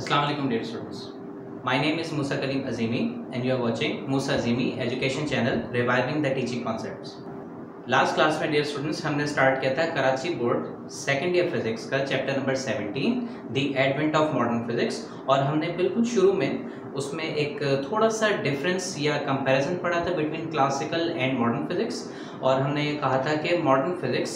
Assalamu alaikum dear students. My name is Musa Kalim Azimi and you are watching Musa Azimi Education Channel Reviving the Teaching Concepts. Last class में dear students हमने start किया था Karachi board second year physics का chapter number 17 the advent of modern physics, और हमने बिल्कुल शुरू में उसमें एक थोड़ा सा डिफरेंस या कंपैरिजन पढ़ा था between classical and modern physics. और हमने ये कहा था कि मॉडर्न फिजिक्स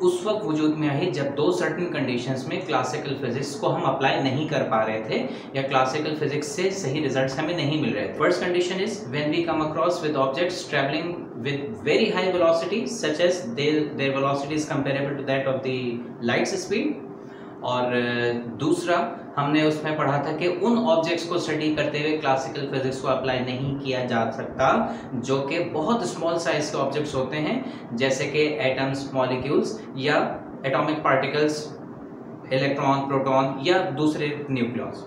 उस वक्त वजूद में आई जब दो सर्टेन कंडीशंस में क्लासिकल फिजिक्स को हम अप्लाई नहीं कर पा रहे थे या क्लासिकल फिजिक्स से सही रिजल्ट्स हमें नहीं मिल रहे थे। First condition is when we come across with objects travelling with very high velocity such as their velocity is comparable to that of the light speed. और दूसरा हमने उसमें पढ़ा था कि उन ऑब्जेक्ट्स को स्टडी करते हुए क्लासिकल फिजिक्स को अप्लाई नहीं किया जा सकता जो कि बहुत स्मॉल साइज के ऑब्जेक्ट्स होते हैं, जैसे कि एटम्स, मॉलिक्यूल्स या एटॉमिक पार्टिकल्स, इलेक्ट्रॉन, प्रोटॉन या दूसरे न्यूक्लियॉन्स।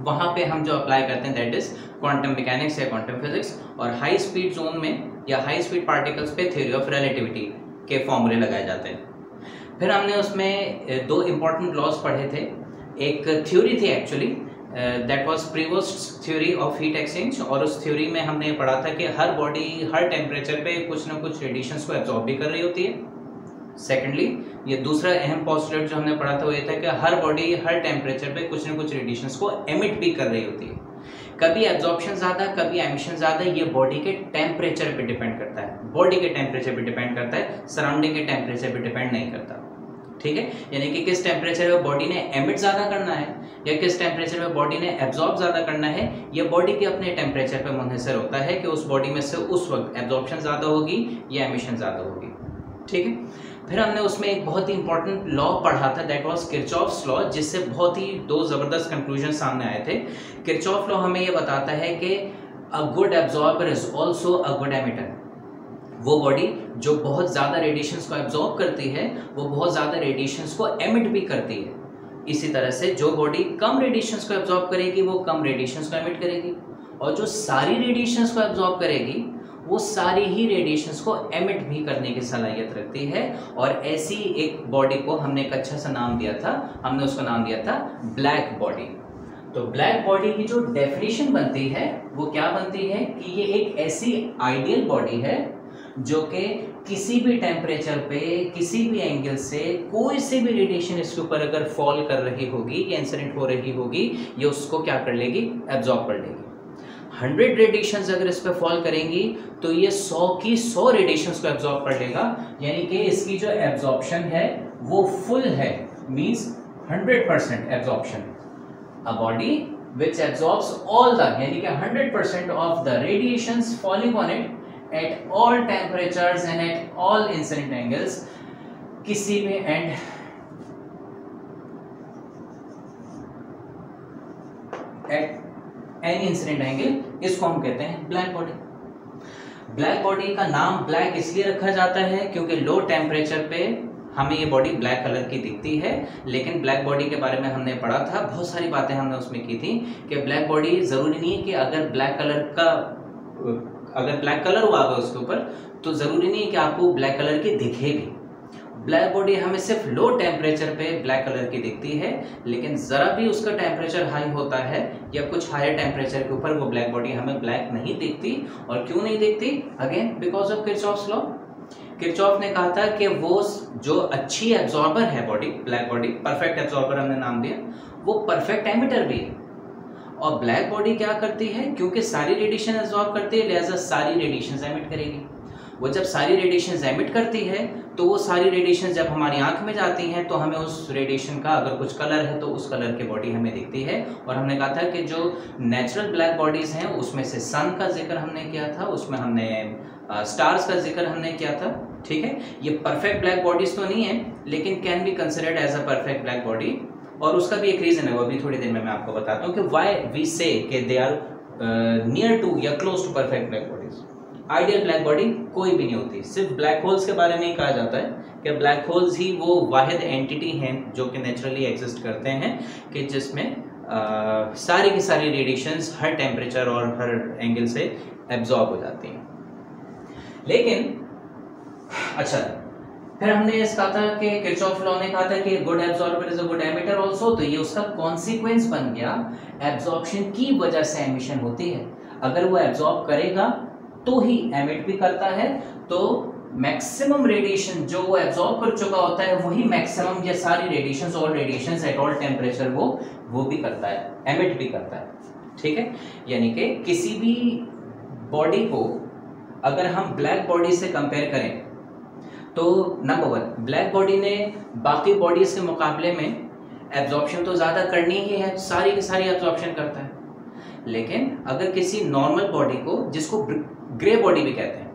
वहाँ पे हम जो अप्लाई करते हैं दैट इज क्वांटम मैकेनिक्स या क्वांटम फिजिक्स। और हाई स्पीड जोन में या हाई स्पीड पार्टिकल्स पे थ्योरी ऑफ रिलेटिविटी के फॉर्मूले लगाए जाते हैं। फिर हमने उसमें दो इम्पॉर्टेंट लॉज पढ़े थे। एक थ्योरी थी actually that was Prevost theory of heat exchange, और उस थ्योरी में हमने पढ़ा था कि हर बॉडी हर टेम्परेचर पे कुछ ना कुछ रेडिएशंस को एब्जॉर्ब भी कर रही होती है। सेकेंडली ये दूसरा अहम पोस्टुलेट जो हमने पढ़ा था वो ये था कि हर बॉडी हर टेम्परेचर पे कुछ ना कुछ रेडिएशंस को एमिट भी कर रही होती है। कभी एब्जॉर्प्शन ज़्यादा, कभी एमिशन ज़्यादा, ये बॉडी के टेम्परेचर पे डिपेंड करता है। बॉडी के टेम्परेचर पे डिपेंड करता है, सराउंडिंग के टेम्परेचर पे डिपेंड नहीं करता। ठीक है, यानी कि किस टेम्परेचर पे बॉडी ने एमिट ज़्यादा करना है या किस टेम्परेचर पे बॉडी ने एब्जॉर्ब ज़्यादा करना है, ये बॉडी के अपने टेम्परेचर पे मुनहसर होता है कि उस बॉडी में से उस वक्त एब्जॉर्प्शन ज़्यादा होगी या एमिशन ज़्यादा होगी। ठीक है, फिर हमने उसमें एक बहुत ही इंपॉर्टेंट लॉ पढ़ा था दैट वाज किरचॉफ्स लॉ, जिससे बहुत ही दो ज़बरदस्त कंक्लूजन सामने आए थे। किरचॉफ लॉ हमें ये बताता है कि a good absorber is also a good emitter. वो बॉडी जो बहुत ज़्यादा रेडिएशंस को एब्जॉर्ब करती है वो बहुत ज़्यादा रेडिएशंस को एमिट भी करती है। इसी तरह से जो बॉडी कम रेडिएशंस को एब्जॉर्ब करेगी वो कम रेडिएशंस को एमिट करेगी, और जो सारी रेडिएशंस को एब्जॉर्ब करेगी वो सारी ही रेडिएशंस को एमिट भी करने की सलाहियत रखती है। और ऐसी एक बॉडी को हमने एक अच्छा सा नाम दिया था, हमने उसका नाम दिया था ब्लैक बॉडी। तो ब्लैक बॉडी की जो डेफिनेशन बनती है वो क्या बनती है कि ये एक ऐसी आइडियल बॉडी है जो कि किसी भी टेम्परेचर पे किसी भी एंगल से कोई से भी रेडिएशन इसके ऊपर अगर फॉल कर रही होगी या इंसिडेंट हो रही होगी ये उसको क्या कर लेगी, एब्जॉर्ब कर लेगी। 100 रेडिएशंस अगर इस पे फॉल करेंगी तो ये 100 की 100 रेडिएशंस को एब्जॉर्ब कर लेगा, यानी कि इसकी जो एब्जॉर्प्शन है वो फुल है, means 100% absorption. A body which absorbs all the, यानी कि 100% of the radiations falling on it at all temperatures and at all incident angles, किसी भी and at any incident angle, इसको हम कहते हैं ब्लैक बॉडी। ब्लैक बॉडी का नाम ब्लैक इसलिए रखा जाता है क्योंकि लो टेम्परेचर पे हमें ये बॉडी ब्लैक कलर की दिखती है। लेकिन ब्लैक बॉडी के बारे में हमने पढ़ा था, बहुत सारी बातें हमने उसमें की थी कि ब्लैक बॉडी ज़रूरी नहीं है कि अगर ब्लैक कलर हुआ होगा उसके ऊपर तो ज़रूरी नहीं है कि आपको ब्लैक कलर की दिखेगी। ब्लैक बॉडी हमें सिर्फ लो टेम्परेचर पे ब्लैक कलर की दिखती है, लेकिन ज़रा भी उसका टेम्परेचर हाई होता है या कुछ हायर टेम्परेचर के ऊपर वो ब्लैक बॉडी हमें ब्लैक नहीं दिखती। और क्यों नहीं दिखती? Again because of Kirchhoff's law. Kirchhoff ने कहा था कि वो जो अच्छी एब्जॉर्बर है body, black body perfect absorber हमने नाम दिया, वो परफेक्ट एमिटर भी है। और ब्लैक बॉडी क्या करती है, क्योंकि सारी रेडिएशन एब्जॉर्ब करती है लिहाजा सारी रेडिएशन एमिट करेगी। वो जब सारी रेडिएशन एमिट करती है तो वो सारी रेडिएशन जब हमारी आंख में जाती हैं तो हमें उस रेडिएशन का अगर कुछ कलर है तो उस कलर की बॉडी हमें दिखती है। और हमने कहा था कि जो नेचुरल ब्लैक बॉडीज हैं उसमें से सन का जिक्र हमने किया था, उसमें हमने स्टार्स का जिक्र हमने किया था। ठीक है, ये परफेक्ट ब्लैक बॉडीज तो नहीं है लेकिन can be considered as a perfect black body. और उसका भी एक रीजन है, वो भी थोड़ी देर में मैं आपको बताता हूँ कि why we say that they are near to या close to perfect black bodies. Ideal black body कोई भी नहीं होती। सिर्फ ब्लैक होल्स के बारे में ही कहा जाता है कि ब्लैक होल्स ही वो वाहिद एंटिटी हैं जो कि नेचुरली एग्जिस्ट करते हैं कि जिसमें सारी की सारी रेडिएशंस हर टेम्परेचर और हर एंगल से एब्जॉर्ब हो जाती हैं। लेकिन अच्छा, फिर हमने इस कहा था कि किरचॉफ लॉ ने कहा था कि good absorber is a good emitter also, तो ये उसका कॉन्सिक्वेंस बन गया, एब्जॉर्प्शन की वजह से एमिशन होती है। अगर वो एब्जॉर्ब करेगा तो ही एमिट भी करता है, तो मैक्सिमम रेडिएशन जो वो एब्जॉर्ब कर चुका होता है वही मैक्सिमम या सारी radiations, all radiations at all temperature वो भी करता है, एमिट भी करता है। ठीक है, यानी कि किसी भी बॉडी को अगर हम ब्लैक बॉडी से कंपेयर करें तो नंबर वन, ब्लैक बॉडी ने बाकी बॉडीज के मुकाबले में एब्जॉर्प्शन तो ज़्यादा करनी ही है, सारी की सारी एब्जॉर्प्शन करता है। लेकिन अगर किसी नॉर्मल बॉडी को, जिसको ग्रे बॉडी भी कहते हैं,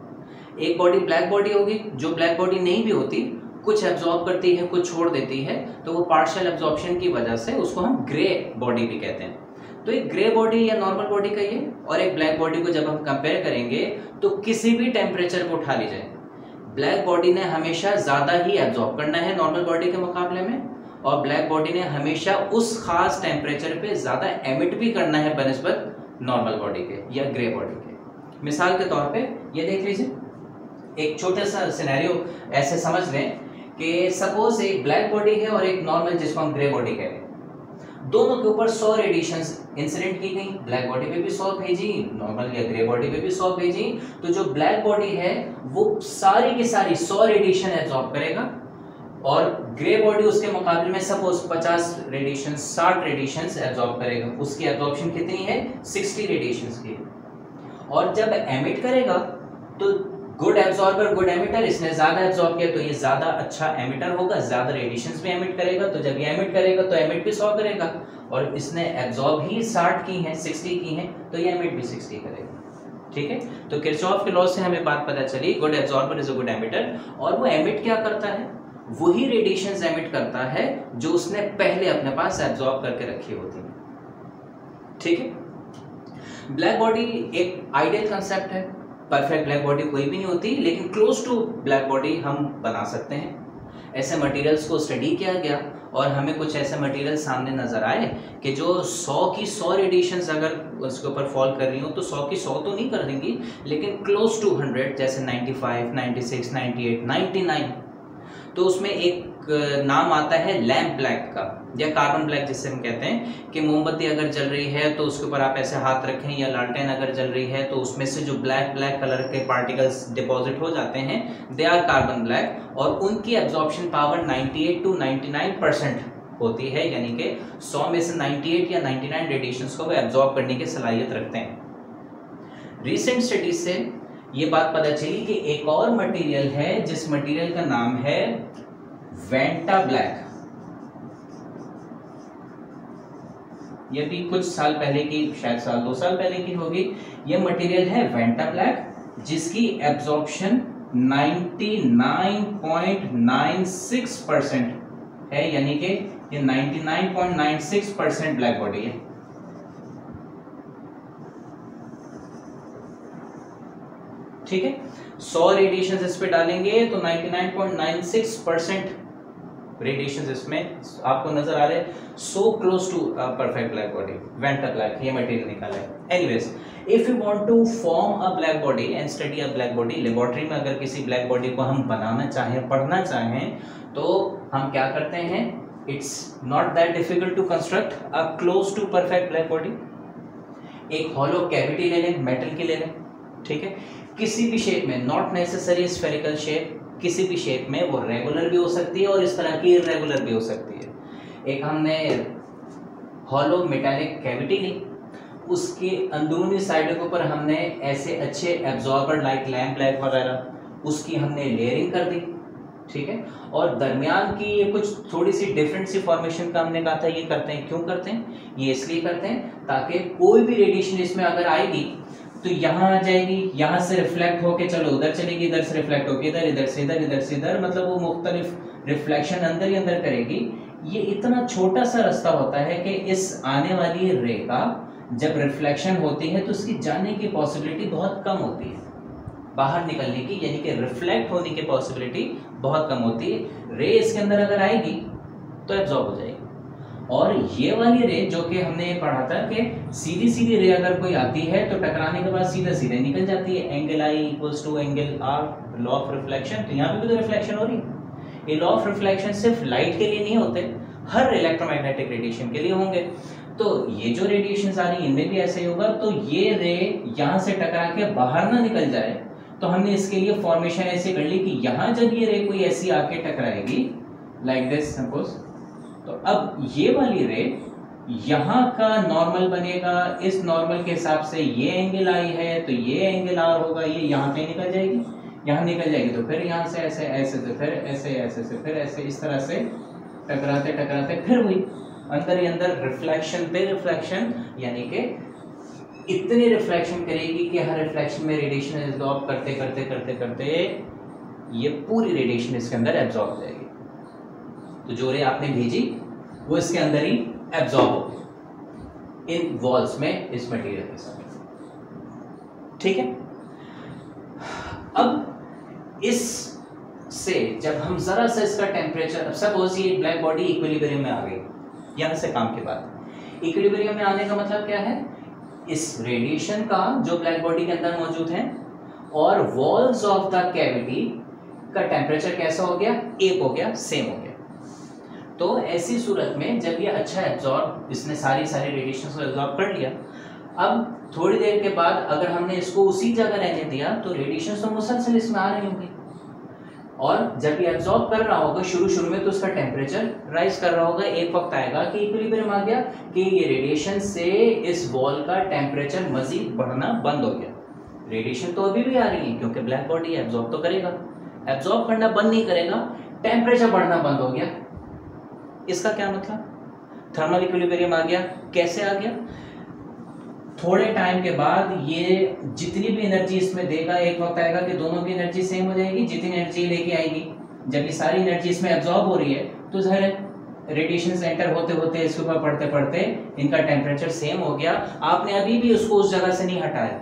एक बॉडी ब्लैक बॉडी होगी जो ब्लैक बॉडी नहीं भी होती, कुछ एब्जॉर्ब करती है कुछ छोड़ देती है, तो वो पार्शियल एब्जॉर्प्शन की वजह से उसको हम ग्रे बॉडी भी कहते हैं। तो एक ग्रे बॉडी या नॉर्मल बॉडी का ये और एक ब्लैक बॉडी को जब हम कंपेयर करेंगे तो किसी भी टेम्परेचर को उठा लीजिए, ब्लैक बॉडी ने हमेशा ज़्यादा ही एब्जॉर्ब करना है नॉर्मल बॉडी के मुकाबले में, और ब्लैक बॉडी ने हमेशा उस खास टेम्परेचर पे ज़्यादा एमिट भी करना है बनिस्बत नॉर्मल बॉडी के या ग्रे बॉडी के। मिसाल के तौर पे ये देख लीजिए, एक छोटा सा सिनेरियो ऐसे समझ लें कि सपोज एक ब्लैक बॉडी है और एक नॉर्मल जिसको हम ग्रे बॉडी कहते हैं, दोनों के ऊपर 100 रेडिएशंस इंसिडेंट की गई, ब्लैक बॉडी पे भी 100 भेजी, नॉर्मल या ग्रे बॉडी पे भी 100 भेजी, तो जो ब्लैक बॉडी है वो सारी की सारी 100 रेडिएशन एब्जॉर्ब करेगा, और ग्रे बॉडी उसके मुकाबले में सपोज 50 रेडिएशन 60 रेडिएशंस एब्जॉर्ब करेगा। उसकी एब्जॉर्प्शन कितनी है? 60 रेडिएशंस की। और जब एमिट करेगा तो गुड एब्जॉर्बर गुड एमिटर, इसने ज्यादा एब्जॉर्ब किया तो ये ज्यादा अच्छा एमिटर होगा, ज्यादा रेडिएशंस भी एमिट करेगा, तो जब ये एमिट करेगा तो एमिट भी 100 करेगा, और इसने एब्जॉर्ब ही 60 की हैं 60 की हैं तो ये एमिट भी 60 करेगा। ठीक है, तो किरचॉफ के लॉ से हमें बात पता चली, good absorber is a good emitter, और वो एमिट क्या करता है? वही रेडिएशंस एमिट करता है जो उसने पहले अपने पास एब्जॉर्ब करके रखी होती है। ठीक है, ब्लैक बॉडी एक आइडियल कंसेप्ट है, परफेक्ट ब्लैक बॉडी कोई भी नहीं होती, लेकिन क्लोज टू ब्लैक बॉडी हम बना सकते हैं। ऐसे मटेरियल्स को स्टडी किया गया और हमें कुछ ऐसे मटेरियल सामने नजर आए कि जो 100 की 100 रेडिएशंस अगर उसके ऊपर फॉल कर रही हो तो 100 की 100 तो नहीं कर देंगी, लेकिन क्लोज टू 100 जैसे 95, 96, 98, 99, तो उसमें एक नाम आता है लैम्प ब्लैक का या कार्बन ब्लैक जिसे हम कहते हैं, कि मोमबत्ती अगर जल रही है तो उसके ऊपर आप ऐसे हाथ रखें, या लालटेन अगर जल रही है तो उसमें से जो ब्लैक ब्लैक कलर के पार्टिकल्स डिपॉजिट हो जाते हैं, दे आर कार्बन ब्लैक, और उनकी एब्जॉर्प्शन पावर 98 to 99% होती है, यानी कि 100 में से 98 या 99 रेडिएशंस को वो एब्जॉर्ब करने की सलाहियत रखते हैं। रिसेंट स्टडीज से ये बात पता चली कि एक और मटेरियल है जिस मटेरियल का नाम है वेंटा ब्लैक। ये भी कुछ साल पहले की, शायद साल 2 साल पहले की होगी, ये मटेरियल है वेंटा ब्लैक, जिसकी एब्जॉर्प्शन 99.96% है, यानी कि ये 99.96% ब्लैक बॉडी है। ठीक है, 100 रेडिएशन इस पे डालेंगे तो 99.96% रेडिएशन इसमें आपको नजर आ रहे हैं, so close to perfect black body, vantablack ये मटेरियल निकाला है। Anyways, if you want to form a black body and study a black body, laboratory में अगर किसी ब्लैक बॉडी को हम बनाना चाहें, पढ़ना चाहें, तो हम क्या करते हैं? It's not that difficult to construct a close to perfect black body. एक हॉलो कैविटी ले लें, मेटल की ले लें, ठीक है, किसी भी शेप में, नॉट नेसेसरी स्फेरिकल शेप, किसी भी शेप में, वो रेगुलर भी हो सकती है और इस तरह की इरेगुलर भी हो सकती है। एक हमने हॉलो मेटालिक कैविटी ली, उसके अंदरूनी साइड के ऊपर हमने ऐसे अच्छे एब्जॉर्बर लाइक लैम्प ब्लैक वगैरह उसकी हमने लेयरिंग कर दी, ठीक है, और दरमियान की ये कुछ थोड़ी सी डिफरेंट सी फॉर्मेशन का हमने कहा था। ये करते हैं, क्यों करते हैं? ये इसलिए करते हैं ताकि कोई भी रेडिएशन इसमें अगर आएगी तो यहाँ आ जाएगी, यहाँ से रिफ्लेक्ट होके चलो उधर चलेगी, इधर से रिफ्लेक्ट होके इधर, इधर से इधर, इधर से इधर, मतलब वो मुख्तलिफ रिफ्लेक्शन अंदर ही अंदर करेगी। ये इतना छोटा सा रास्ता होता है कि इस आने वाली रे का जब रिफ्लेक्शन होती है तो उसकी जाने की पॉसिबिलिटी बहुत कम होती है, बाहर निकलने की, यानी कि रिफ्लेक्ट होने की पॉसिबिलिटी बहुत कम होती है। रे इसके अंदर अगर आएगी तो एब्जॉर्ब हो जाएगी, और ये वाली रे जो कि हमने पढ़ा था कि सीधी सीधी रे अगर कोई आती है तो टकराने के बाद सीधे सीधे निकल जाती है, angle i equals to angle r, law of reflection, तो यहाँ पे भी तो रिफ्लेक्शन हो रही है। ये लॉ ऑफ रिफ्लेक्शन सिर्फ लाइट के लिए नहीं होते, हर इलेक्ट्रोमैग्नेटिक रेडिएशन के लिए होंगे। तो ये जो रेडिएशन आ रही है इनमें भी ऐसे ही होगा। तो ये रे यहाँ से टकरा के बाहर ना निकल जाए, तो हमने इसके लिए फॉर्मेशन ऐसे कर ली कि यहाँ जब ये रे कोई ऐसी आके टकराएगी लाइक दिस सपोज, तो अब ये वाली रे यहाँ का नॉर्मल बनेगा, इस नॉर्मल के हिसाब से ये एंगल आई है तो ये एंगल आर होगा, ये यहाँ पे निकल जाएगी, यहाँ निकल जाएगी, तो फिर यहाँ से ऐसे ऐसे से फिर ऐसे ऐसे से फिर ऐसे इस तरह से टकराते टकराते फिर वही अंदर ही अंदर रिफ्लेक्शन पे रिफ्लेक्शन, यानी कि इतनी रिफ्लेक्शन करेगी कि हर रिफ्लेक्शन में रेडिएशन एब्जॉर्ब करते करते करते करते ये पूरी रेडिएशन इसके अंदर एब्जॉर्ब हो जाएगी। तो जो रे आपने भेजी वो इसके अंदर ही एब्जॉर्ब होगी इन वॉल्स में इस मटेरियल के साथ। ठीक है, अब इस से जब हम जरा सा इसका टेम्परेचर, सपोज ये ब्लैक बॉडी इक्विलिब्रियम में आ गई, यहां से काम के बाद इक्विलिब्रियम में आने का मतलब क्या है, इस रेडिएशन का जो ब्लैक बॉडी के अंदर मौजूद है और वॉल्स ऑफ द कैविटी का टेम्परेचर कैसा हो गया, एक हो गया, सेम हो गया। तो ऐसी सूरत में जब ये अच्छा एब्जॉर्ब, इसने सारी रेडिएशन को एब्जॉर्ब कर लिया, अब थोड़ी देर के बाद अगर हमने इसको उसी जगह रहने दिया तो रेडिएशन तो मुसलसल इसमें आ रही होंगी, और जब ये एब्जॉर्ब कर रहा होगा शुरू में तो उसका टेम्परेचर राइज कर रहा होगा। एक वक्त आएगा कि इक्विलिब्रियम आ गया कि ये रेडिएशन से इस वॉल का टेम्परेचर मजीद बढ़ना बंद हो गया। रेडिएशन तो अभी भी आ रही है क्योंकि ब्लैक बॉडी एब्जॉर्ब तो करेगा, एब्जॉर्ब करना बंद नहीं करेगा, टेम्परेचर बढ़ना बंद हो गया। इसका क्या मतलब, थर्मल इक्विलिब्रियम आ गया। कैसे आ गया, थोड़े टाइम के बाद ये जितनी भी एनर्जी इसमें देगा, एक वक्त आएगा कि दोनों की एनर्जी सेम हो जाएगी, जितनी एनर्जी लेके आएगी, जब ये सारी एनर्जी इसमें एब्जॉर्ब हो रही है तो जाहिर है रेडिएशन एंटर होते होते इसके ऊपर पढ़ते पढ़ते इनका टेम्परेचर सेम हो गया। आपने अभी भी उसको उस जगह से नहीं हटाया,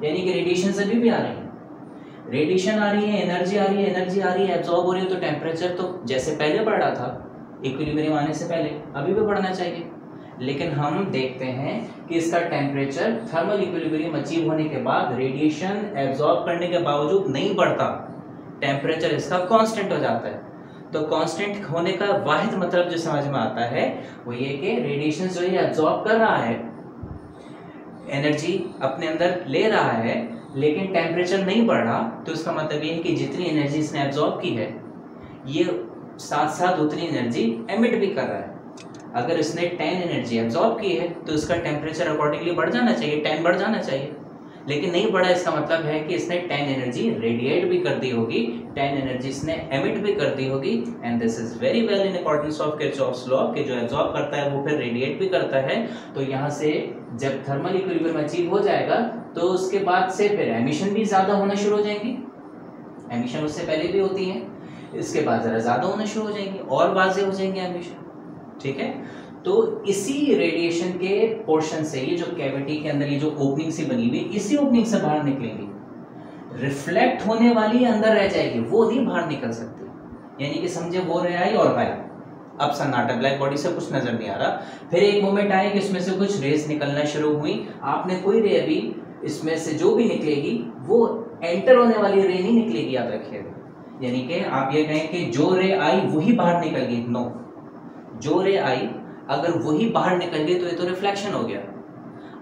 यानी कि रेडिएशन अभी भी आ रही है, रेडिएशन आ रही है, एनर्जी आ रही है, एनर्जी आ रही है, एब्जॉर्ब हो रही है, तो टेम्परेचर तो जैसे पहले बढ़ रहा था इक्विलिब्रियम आने से पहले अभी भी बढ़ना चाहिए। लेकिन हम देखते हैं कि इसका टेम्परेचर थर्मल इक्विलिब्रियम अचीव होने के बाद रेडिएशन एब्जॉर्ब करने के बावजूद नहीं बढ़ता, टेम्परेचर इसका कांस्टेंट हो जाता है। तो कांस्टेंट होने का वाहिद मतलब जो समझ में आता है वो ये कि रेडिएशन जो ये एब्जॉर्ब कर रहा है, एनर्जी अपने अंदर ले रहा है, लेकिन टेम्परेचर नहीं बढ़ रहा, तो इसका मतलब ये है कि जितनी एनर्जी इसने एब्जॉर्ब की है ये साथ साथ उतनी एनर्जी एमिट भी कर रहा है। अगर इसने 10 एनर्जी एब्जॉर्ब की है तो इसका टेम्परेचर अकॉर्डिंगली बढ़ जाना चाहिए, 10 बढ़ जाना चाहिए, लेकिन नहीं बढ़ा। इसका मतलब है कि इसने 10 एनर्जी रेडिएट भी कर दी होगी, 10 एनर्जी इसने एमिट भी कर दी होगी, and this is very well in accordance of Kirchhoff's law कि जो एब्जॉर्ब करता है वो फिर रेडिएट भी करता है। तो यहाँ से जब थर्मल इक्विलिब्रियम अचीव हो जाएगा तो उसके बाद से फिर एमिशन भी ज़्यादा होना शुरू हो जाएंगी, एमिशन उससे पहले भी होती है, इसके बाद ज़रा ज़्यादा होना शुरू हो जाएंगी और वाज़ेह हो जाएंगे एमिशन। ठीक है, तो इसी रेडिएशन के पोर्शन से ये जो कैविटी के अंदर ये जो ओपनिंग सी बनी हुई, इसी ओपनिंग से बाहर निकलेंगी, रिफ्लेक्ट होने वाली अंदर रह जाएगी, वो नहीं बाहर निकल सकती। यानी कि समझे वो रे आई और गायब, अब सन्नाटा, ब्लैक बॉडी से कुछ नजर नहीं आ रहा। फिर एक मोमेंट आया कि इसमें से कुछ रेस निकलना शुरू हुई, आपने कोई रे अभी इसमें से जो भी निकलेगी वो एंटर होने वाली रे नहीं निकलेगी, याद रखिएगा। यानी कि आप ये कहें कि जो रे आई वही बाहर निकल गई, नो, जो रे आई अगर वही बाहर निकल गई तो ये तो रिफ्लेक्शन हो गया,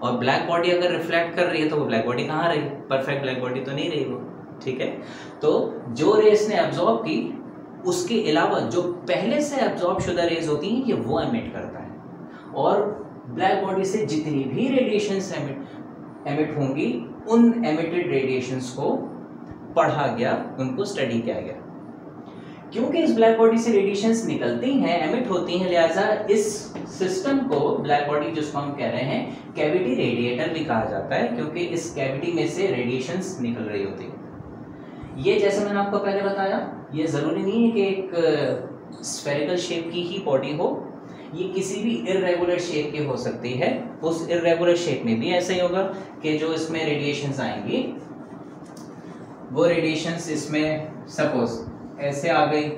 और ब्लैक बॉडी अगर रिफ्लेक्ट कर रही है तो वो ब्लैक बॉडी कहाँ रही, परफेक्ट ब्लैक बॉडी तो नहीं रही वो। ठीक है, तो जो रेस ने एब्जॉर्ब की उसके अलावा जो पहले से एब्जॉर्ब शुदा रेज होती हैं ये वो एमिट करता है, और ब्लैक बॉडी से जितनी भी रेडिएशंस एमिट होंगी उन एमिटेड रेडिएशंस को पढ़ा गया, उनको स्टडी किया गया। क्योंकि इस ब्लैक बॉडी से रेडिएशंस निकलती हैं, एमिट होती हैं, लिहाजा इस सिस्टम को, ब्लैक बॉडी जिसको हम कह रहे हैं, कैविटी रेडिएटर भी कहा जाता है, क्योंकि इस कैविटी में से रेडिएशंस निकल रही होती है। ये जैसे मैंने आपको पहले बताया, ये ज़रूरी नहीं है कि एक स्फेरिकल शेप की ही बॉडी हो, ये किसी भी इर्रेगुलर शेप की हो सकती है। उस इर्रेगुलर शेप में भी ऐसा ही होगा कि जो इसमें रेडिएशंस आएंगी वो रेडिएशंस इसमें सपोज ऐसे आ गई,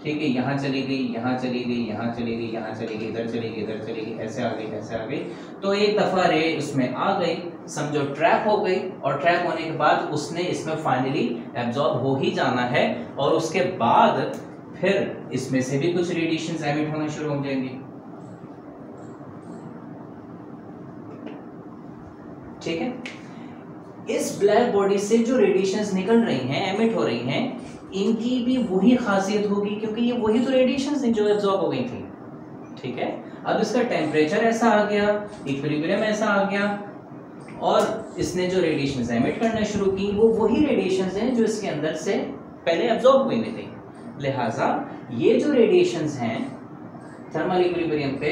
ठीक है, यहाँ चली गई, यहाँ चली गई, यहाँ चली गई, यहाँ चली गई, इधर चली गई, इधर चली गई, ऐसे आ गई, ऐसे आ गई, तो एक दफ़ा रे इसमें आ गई, समझो ट्रैप हो गई, और ट्रैप होने के बाद उसने इसमें फाइनली एब्जॉर्ब हो ही जाना है, और उसके बाद फिर इसमें से भी कुछ रेडिएशंस एमिट होना शुरू हो जाएंगे। ठीक है, इस ब्लैक बॉडी से जो रेडिएशंस निकल रही हैं, एमिट हो रही हैं, इनकी भी वही खासियत होगी क्योंकि ये वही तो रेडिएशंस थी जो एब्जॉर्ब हो गई थी। ठीक है, अब इसका टेम्परेचर ऐसा आ गया, इक्विलिब्रियम ऐसा आ गया, और इसने जो रेडिएशंस एमिट करना शुरू की वो वही रेडिएशंस हैं जो इसके अंदर से पहले एब्जॉर्ब हुई थी। लिहाजा ये जो रेडिएशंस हैं थर्मल इक्विलिब्रियम पे,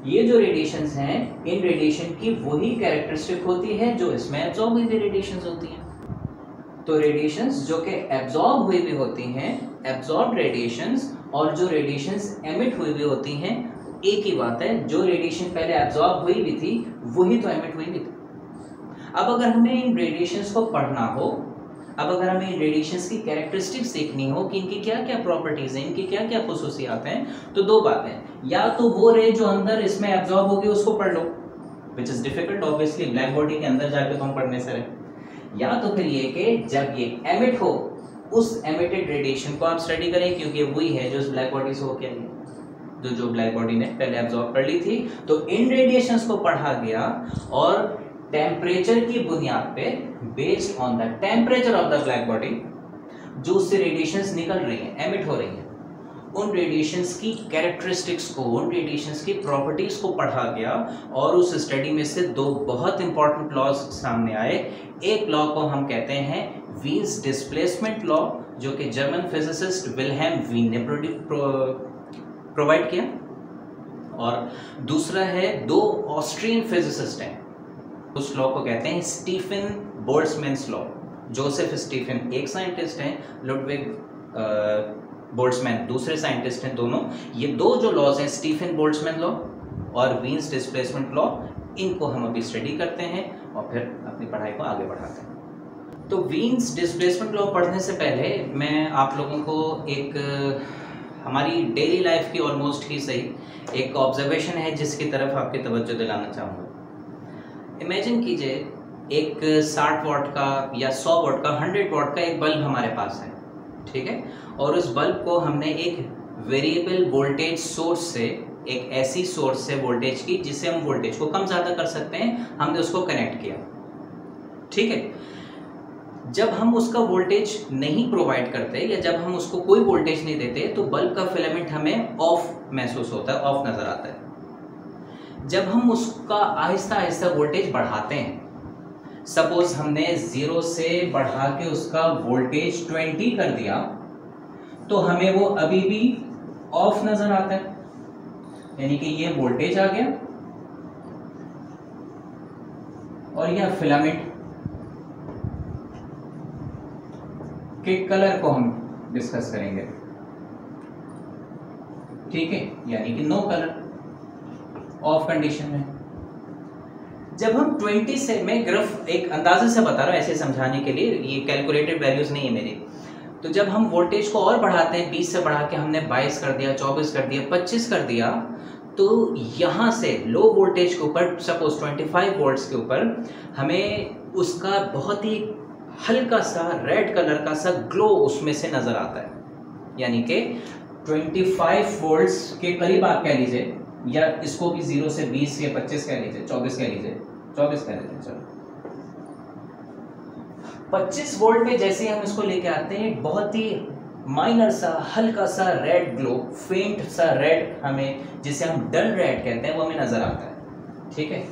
ये जो रेडिएशंस हैं, इन रेडिएशन की वही कैरेक्टरिस्टिक होती है जो इसमें एब्जॉर्ब हुई हुई रेडिएशंस होती हैं। तो रेडिएशंस जो कि एब्जॉर्ब हुई भी होती हैं, एब्जॉर्ब रेडिएशंस, और जो रेडिएशंस एमिट हुई भी होती हैं, एक ही बात है, जो रेडिएशन पहले एब्जॉर्ब हुई भी थी वही तो एमिट हुई भी थी। अब अगर हमें इन रेडिएशंस को पढ़ना हो, अब अगर हमें इन रेडिएशंस की कैरेक्टरिस्टिक्स देखनी हो कि इनकी क्या क्या प्रॉपर्टीज हैं, इनकी क्या क्या खुसूसियात हैं, तो दो बातें, या तो वो रे जो अंदर इसमें एब्जॉर्ब होगी उसको पढ़ लो, which is difficult obviously, black body के अंदर जाके तो हम पढ़ने से रहे, या तो फिर ये कि जब ये एमिट हो उस एमिटेड रेडिएशन को आप स्टडी करें, क्योंकि वही है जो इस ब्लैक बॉडी से होके आई है, जो ब्लैक बॉडी ने पहले एब्जॉर्ब कर ली थी। तो इन रेडिएशंस को पढ़ा गया और टेम्परेचर की बुनियाद पे, based on the temperature of the black body, जो उससे रेडिएशंस निकल रही हैं, एमिट हो रही हैं, उन रेडिएशंस की कैरेक्टरिस्टिक्स को, उन रेडिएशंस की प्रॉपर्टीज को पढ़ा गया, और उस स्टडी में से दो बहुत इंपॉर्टेंट लॉज सामने आए। एक लॉ को हम कहते हैं वीन्स डिस्प्लेसमेंट लॉ, जो कि जर्मन फिजिसिस्ट विल्हेम वीन ने प्रोवाइड किया, और दूसरा है दो ऑस्ट्रियन फिजिसिस्ट हैं, उस लॉ को कहते हैं स्टीफन बोल्ट्जमैन्स लॉ। जोसेफ स्टीफन एक साइंटिस्ट हैं, लुडविग बोल्ट्जमैन दूसरे साइंटिस्ट हैं। दोनों ये दो जो लॉज हैं, स्टीफन बोल्ट्जमैन लॉ और वीन्स डिस्प्लेसमेंट लॉ, इनको हम अभी स्टडी करते हैं और फिर अपनी पढ़ाई को आगे बढ़ाते हैं। तो वीन्स डिस्प्लेसमेंट लॉ पढ़ने से पहले मैं आप लोगों को एक हमारी डेली लाइफ की ऑलमोस्ट ही सही एक ऑब्जर्वेशन है जिसकी तरफ आपकी तवज्जो दिलाना चाहूँगा। इमेजिन कीजिए एक 60 वाट का या 100 वाट का 100 वाट का एक बल्ब हमारे पास है, ठीक है, और उस बल्ब को हमने एक वेरिएबल वोल्टेज सोर्स से, एक ऐसी सोर्स से वोल्टेज की जिससे हम वोल्टेज को कम ज़्यादा कर सकते हैं, हमने उसको कनेक्ट किया। ठीक है, जब हम उसका वोल्टेज नहीं प्रोवाइड करते या जब हम उसको कोई वोल्टेज नहीं देते तो बल्ब का फिलामेंट हमें ऑफ महसूस होता है, ऑफ नज़र आता है। जब हम उसका आहिस्ता आहिस्ता वोल्टेज बढ़ाते हैं, सपोज हमने 0 से बढ़ा के उसका वोल्टेज 20 कर दिया, तो हमें वो अभी भी ऑफ नजर आता है, यानी कि ये वोल्टेज आ गया और यह फिलामेंट के कलर को हम डिस्कस करेंगे। ठीक है, यानी कि नो कलर, ऑफ कंडीशन में। जब हम 20 से, मैं ग्राफ एक अंदाजे से बता रहा हूं ऐसे समझाने के लिए, ये कैलकुलेटेड वैल्यूज नहीं है मेरी। तो जब हम वोल्टेज को और बढ़ाते हैं, 20 से बढ़ा के हमने 22 कर दिया, 24 कर दिया, 25 कर दिया, तो यहाँ से लो वोल्टेज के ऊपर, सपोज 25 वोल्ट्स के ऊपर, हमें उसका बहुत ही हल्का सा रेड कलर का सा ग्लो उसमें से नजर आता है, यानी कि 25 वोल्ट्स के करीब आप कह लीजिए, या इसको भी 0 से 20 या 25 कह लीजिए, 24 कह लीजिए, 24 कह लीजिए, चलो 25 वोल्ट पे जैसे हम इसको लेके आते हैं, बहुत ही माइनर सा हल्का सा रेड ग्लो, फेंट सा रेड, हमें जिसे हम डल रेड कहते हैं, वो हमें नजर आता है। ठीक है,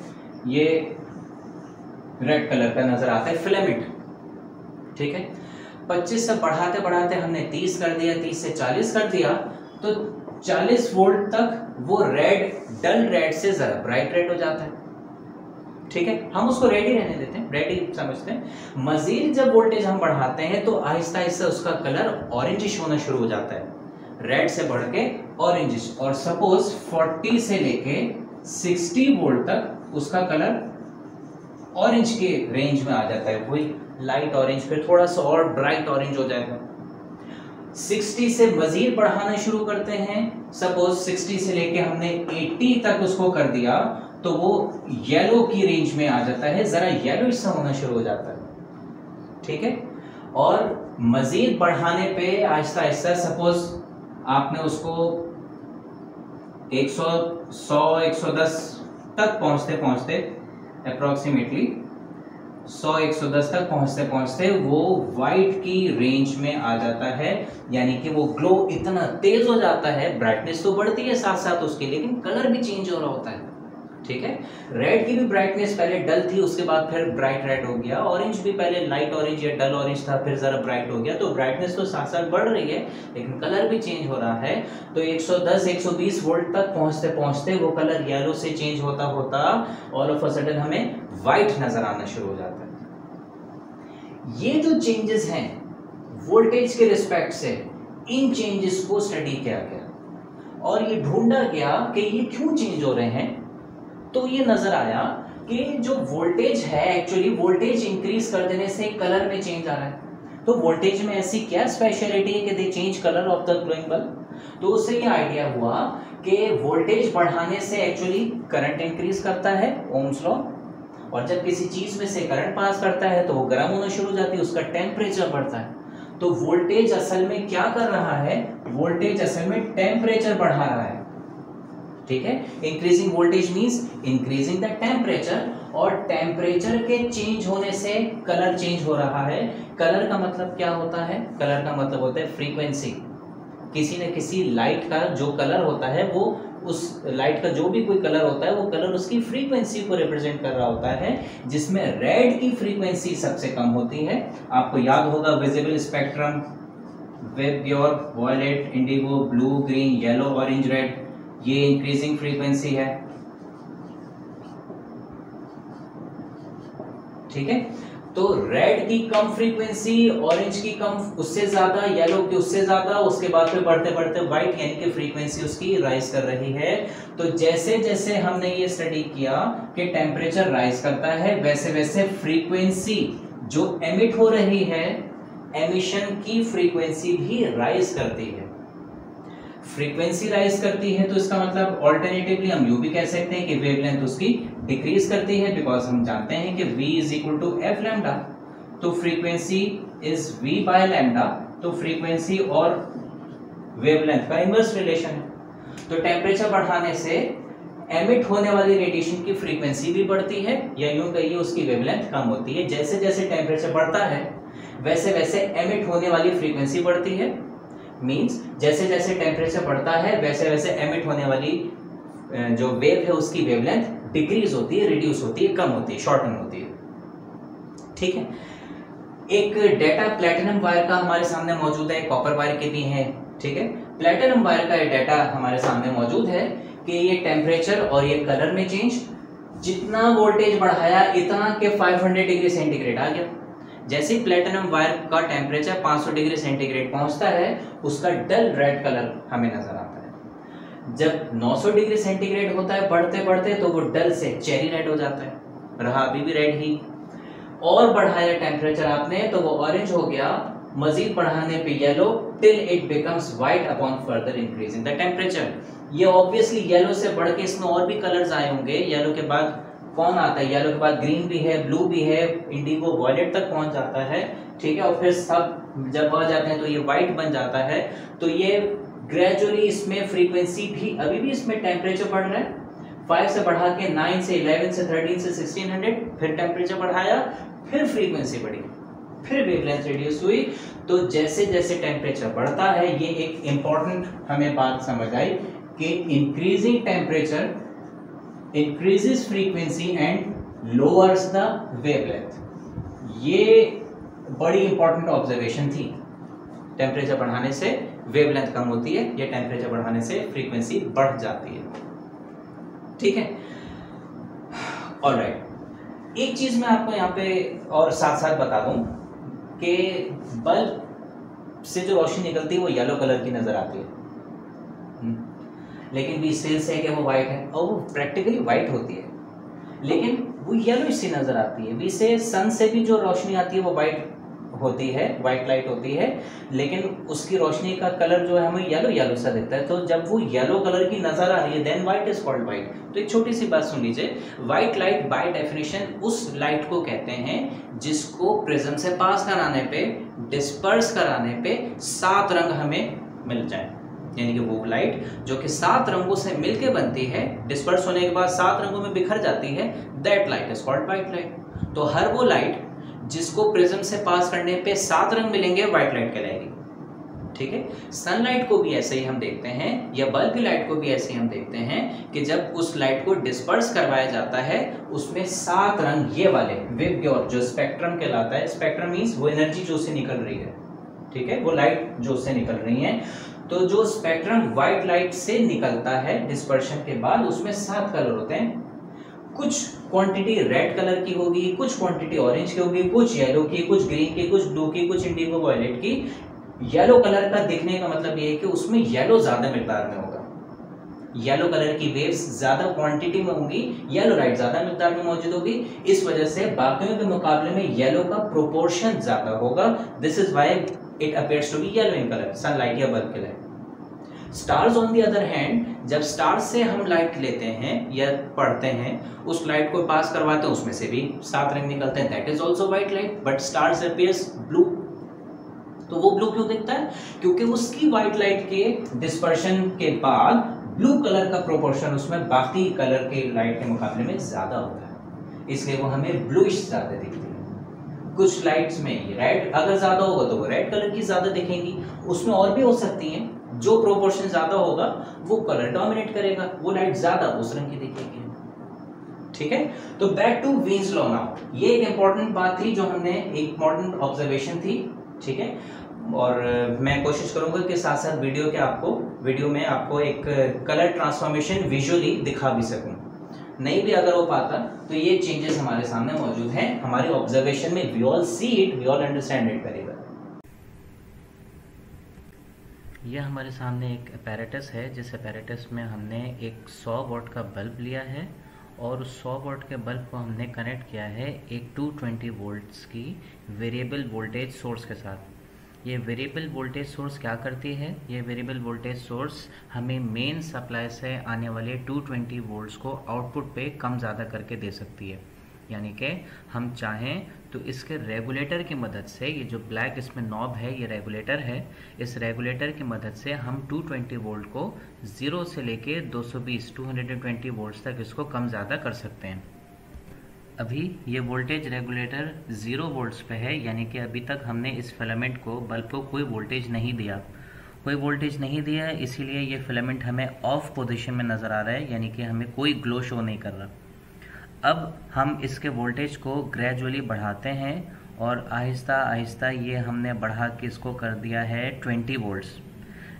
ये रेड कलर का नजर आता है फिलामेंट। ठीक है, 25 से बढ़ाते बढ़ाते हमने 30 कर दिया, 30 से 40 कर दिया, तो 40 वोल्ट तक वो रेड, डल रेड से जरा ब्राइट रेड हो जाता है। ठीक है, हम उसको रेड ही रहने देते हैं, रेड ही समझते हैं। मजीद जब वोल्टेज हम बढ़ाते हैं तो आहिस्ता आहिस्ता उसका कलर ऑरेंजिश होना शुरू हो जाता है, रेड से बढ़ के ऑरेंजिश, और सपोज 40 से लेके 60 वोल्ट तक उसका कलर ऑरेंज के रेंज में आ जाता है, वही लाइट ऑरेंज, फिर थोड़ा सा और ब्राइट ऑरेंज हो जाएगा। 60 से मजीद बढ़ाना शुरू करते हैं, सपोज 60 से लेके हमने 80 तक उसको कर दिया, तो वो येलो की रेंज में आ जाता है, जरा येलो सा होना शुरू हो जाता है। ठीक है, और मजीद बढ़ाने पे आहिस्ता आहिस्ता, सपोज आपने उसको 100, 100, 110 तक पहुंचते पहुंचते अप्रोक्सीमेटली 100, 110 तक पहुंचते पहुंचते वो वाइट की रेंज में आ जाता है, यानी कि वो ग्लो इतना तेज हो जाता है, ब्राइटनेस तो बढ़ती है साथ साथ उसकी, लेकिन कलर भी चेंज हो रहा होता है। ठीक है, रेड की भी ब्राइटनेस पहले डल थी, उसके बाद फिर ब्राइट रेड हो गया। ऑरेंज भी पहले लाइट ऑरेंज या डल ऑरेंज था, फिर जरा ब्राइट हो गया। तो ब्राइटनेस तो साथ साथ बढ़ रही है, लेकिन कलर भी चेंज हो रहा है। तो 110, 120 वोल्ट तक पहुंचते पहुंचते वो कलर येलो से चेंज होता होता ऑल ऑफ अ सडन हमें व्हाइट नजर आना शुरू हो जाता है। ये जो चेंजेस हैं वोल्टेज के रिस्पेक्ट से, इन चेंजेस को स्टडी किया गया और ये ढूंढा गया कि ये क्यों चेंज हो रहे हैं। तो ये नजर आया कि जो वोल्टेज है, एक्चुअली वोल्टेज इंक्रीज कर देने से कलर में चेंज आ रहा है। तो वोल्टेज में ऐसी क्या स्पेशलिटी है कि दे change colour of the glowing bulb. तो उससे ये आइडिया हुआ कि वोल्टेज बढ़ाने से एक्चुअली करंट इंक्रीज करता है, ओम्स लॉ, और जब किसी चीज में से करंट पास करता है तो वो गर्म होना शुरू हो जाती है, उसका टेम्परेचर बढ़ता है। तो वोल्टेज असल में क्या कर रहा है, वोल्टेज असल में टेम्परेचर बढ़ा रहा है। ठीक है, increasing voltage means increasing the temperature, और टेम्परेचर के चेंज होने से कलर चेंज हो रहा है। कलर का मतलब क्या होता है, कलर का मतलब होता है फ्रीक्वेंसी। किसी न किसी लाइट का जो कलर होता है, वो उस लाइट का जो भी कोई कलर होता है, वो कलर उसकी फ्रीक्वेंसी को रिप्रेजेंट कर रहा होता है, जिसमें रेड की फ्रीक्वेंसी सबसे कम होती है। आपको याद होगा visible spectrum, wave, violet, indigo, blue, green, yellow, orange, red, ये इंक्रीजिंग फ्रीक्वेंसी है। ठीक है, तो रेड की कम फ्रीक्वेंसी, ऑरेंज की कम, उससे ज्यादा, येलो की उससे ज्यादा, उसके बाद फिर बढ़ते बढ़ते व्हाइट, यानी कि फ्रीक्वेंसी उसकी राइज कर रही है। तो जैसे जैसे हमने ये स्टडी किया कि टेम्परेचर राइज करता है, वैसे वैसे फ्रीक्वेंसी जो एमिट हो रही है, एमिशन की फ्रीक्वेंसी भी राइज करती है। फ्रीक्वेंसी राइज करती है तो इसका मतलब ऑल्टरनेटिवली हम यूं भी कह सकते हैं कि वेवलेंथ उसकी डिक्रीज करती है, बिकॉज हम जानते हैं कि v is equal to F lambda. तो frequency is v by lambda, तो फ्रीक्वेंसी और वेवलेंथ का इनवर्स रिलेशन है। तो टेम्परेचर बढ़ाने से एमिट होने वाली रेडिएशन की फ्रीक्वेंसी भी बढ़ती है, या यूं कहिए उसकी वेवलेंथ कम होती है। जैसे जैसे टेम्परेचर बढ़ता है वैसे वैसे एमिट होने वाली फ्रीक्वेंसी बढ़ती है, मींस जैसे जैसे टेम्परेचर बढ़ता है वैसे वैसे एमिट होने वाली जो वेव है उसकी वेवलेंथ डिक्रीज होती है, रिड्यूस होती है, कम होती है, शॉर्टन होती है। ठीक है, एक डाटा प्लैटिनम वायर का हमारे सामने मौजूद है, कॉपर वायर के भी हैं। ठीक है, प्लैटिनम वायर का ये डाटा हमारे सामने मौजूद है कि ये टेम्परेचर और ये कलर में चेंज, जितना वोल्टेज बढ़ाया इतना के 500 डिग्री सेंटीग्रेड आ गया। जैसे ही प्लैटिनम वायर का टेम्परेचर 500 डिग्री सेंटीग्रेड पहुंचता है, उसका डल रेड कलर हमें नजर आता है। जब 900 डिग्री सेंटीग्रेड होता है बढ़ते बढ़ते, तो वो डल से चेरी रेड हो जाता है, रहा अभी भी रेड ही। और बढ़ाया टेम्परेचर आपने तो वो ऑरेंज हो गया, मजीद बढ़ाने पे yellow, till it becomes white upon further increasing the temperature. ये ऑब्वियसली येलो से बढ़ के इसमें और भी कलर्स आए होंगे। येलो के बाद कौन आता है, येलो के बाद ग्रीन भी है, ब्लू भी है, इंडिगो, वॉयलेट तक पहुंच जाता है। ठीक है, और फिर सब जब आ जाते हैं तो ये व्हाइट बन जाता है। तो ये ग्रेजुअली इसमें फ्रीक्वेंसी भी, अभी भी इसमें टेम्परेचर बढ़ रहा है, 5 से बढ़ा के 9 से 11 से 13 से 1600, फिर टेम्परेचर बढ़ाया, फिर फ्रीक्वेंसी बढ़ी, फिर वेवलेंथ रिड्यूस हुई। तो जैसे जैसे टेम्परेचर बढ़ता है, ये एक इंपॉर्टेंट हमें बात समझ आई कि increasing temperature increases frequency and lowers the wavelength। ये बड़ी इंपॉर्टेंट ऑब्जर्वेशन थी। टेम्परेचर बढ़ाने से वेवलेंथ कम होती है, या टेम्परेचर बढ़ाने से फ्रीक्वेंसी बढ़ जाती है। ठीक है, ऑलराइट, एक चीज मैं आपको यहाँ पे और साथ साथ बता दूं कि बल्ब से जो रोशनी निकलती है वो येलो कलर की नजर आती है, लेकिन वी स्टिल से कि वो वाइट है, और वो प्रैक्टिकली वाइट होती है, लेकिन वो येलो सी नजर आती है। वी से सन से भी जो रोशनी आती है वो वाइट होती है, वाइट लाइट होती है, लेकिन उसकी रोशनी का कलर जो है हमें येलो येलो सा दिखता है। तो जब वो येलो कलर की नजर आ रही है, then white is called white. तो एक छोटी सी बात सुन लीजिए, व्हाइट लाइट बाय डेफिनेशन उस लाइट को कहते हैं जिसको प्रिज्म से पास कराने पे, डिस्पर्स कराने पे 7 रंग हमें मिल जाए। यानी कि वो लाइट जो कि 7 रंगों से मिलके बनती है, डिस्पर्स होने के बाद 7 रंगों में बिखर जाती है, that light is called white light. तो हर वो लाइट जिसको प्रिज्म से पास करने पे 7 रंग मिलेंगे व्हाइट लाइट कहलाएगी। ठीक है, सनलाइट को भी ऐसे ही हम देखते हैं, या बल्ब की लाइट को भी ऐसे ही हम देखते हैं कि जब उस लाइट को डिस्पर्स करवाया जाता है उसमें 7 रंग ये वाले विबग्योर जो स्पेक्ट्रम कहलाता है, स्पेक्ट्रम मींस वो एनर्जी जो उससे निकल रही है, ठीक है, वो लाइट जो उससे निकल रही है। तो जो स्पेक्ट्रम व्हाइट लाइट से निकलता है डिस्पर्शन के बाद उसमें 7 कलर होते हैं। कुछ क्वांटिटी रेड कलर की होगी, कुछ क्वांटिटी ऑरेंज की होगी, कुछ येलो की, कुछ ग्रीन की, कुछ ब्लू की, कुछ इंडिगो वायलेट की। येलो कलर का दिखने का मतलब ये है कि उसमें येलो ज्यादा मिकदार में होगा, येलो कलर की वेव्स ज्यादा क्वांटिटी में होंगी, येलो लाइट ज्यादा मिकदार में मौजूद होगी, इस वजह से बाकियों के मुकाबले में येलो का प्रोपोर्शन ज्यादा होगा। This is why it appears to be yellow in colour, sunlight या बल्ब की light. Stars on the other hand, जब स्टार से हम लाइट लेते हैं या पढ़ते हैं, उस लाइट को पास करवाते हैं, उसमें से भी 7 रंग निकलते हैं, that is also white light, but stars appears blue. तो वो ब्लू क्यों दिखता है? क्योंकि उसकी व्हाइट लाइट के डिस्पर्शन के बाद ब्लू कलर का प्रोपोर्शन उसमें बाकी कलर के लाइट के मुकाबले में ज्यादा होता है, इसलिए वो हमें ब्लूइश ज्यादा दिखती है। कुछ लाइट्स में रेड अगर ज्यादा होगा तो वो रेड कलर की ज्यादा दिखेंगी, उसमें और भी हो सकती हैं, जो प्रोपोर्शन ज्यादा होगा वो कलर डोमिनेट करेगा, वो लाइट ज्यादा उस रंग की दिखेगी। ठीक है, तो back to Wien's law now. ये एक इंपॉर्टेंट बात थी जो हमने, एक इंपॉर्टेंट ऑब्जर्वेशन थी, ठीक है, और मैं कोशिश करूंगा कि साथ साथ वीडियो में आपको एक कलर ट्रांसफॉर्मेशन विजुअली दिखा भी सकूं। नहीं भी अगर हो पाता तो ये चेंजेस हमारे सामने मौजूद हैं हमारी ऑब्जर्वेशन में, we all see it, we all understand it very well. यह हमारे सामने एक अपैरेटस है, जिस अपैरेटस में हमने एक 100 वॉट का बल्ब लिया है और उस 100 वॉट के बल्ब को हमने कनेक्ट किया है एक 220 वोल्ट्स की वेरिएबल वोल्टेज सोर्स के साथ। ये वेरिएबल वोल्टेज सोर्स क्या करती है? ये वेरिएबल वोल्टेज सोर्स हमें मेन सप्लाई से आने वाले 220 वोल्ट्स को आउटपुट पे कम ज़्यादा करके दे सकती है। यानी कि हम चाहें तो इसके रेगुलेटर की मदद से, ये जो ब्लैक इसमें नॉब है ये रेगुलेटर है, इस रेगुलेटर की मदद से हम 220 वोल्ट को 0 से लेके 220 वोल्ट्स तक इसको कम ज़्यादा कर सकते हैं। अभी ये वोल्टेज रेगुलेटर 0 वोल्ट्स पे है, यानी कि अभी तक हमने इस फिलामेंट को, बल्ब को कोई वोल्टेज नहीं दिया, इसीलिए ये फिलामेंट हमें ऑफ पोजीशन में नज़र आ रहा है, यानी कि हमें कोई ग्लो शो नहीं कर रहा। अब हम इसके वोल्टेज को ग्रेजुअली बढ़ाते हैं और आहिस्ता आहिस्ता ये हमने बढ़ा के इसको कर दिया है 20 वोल्ट्स।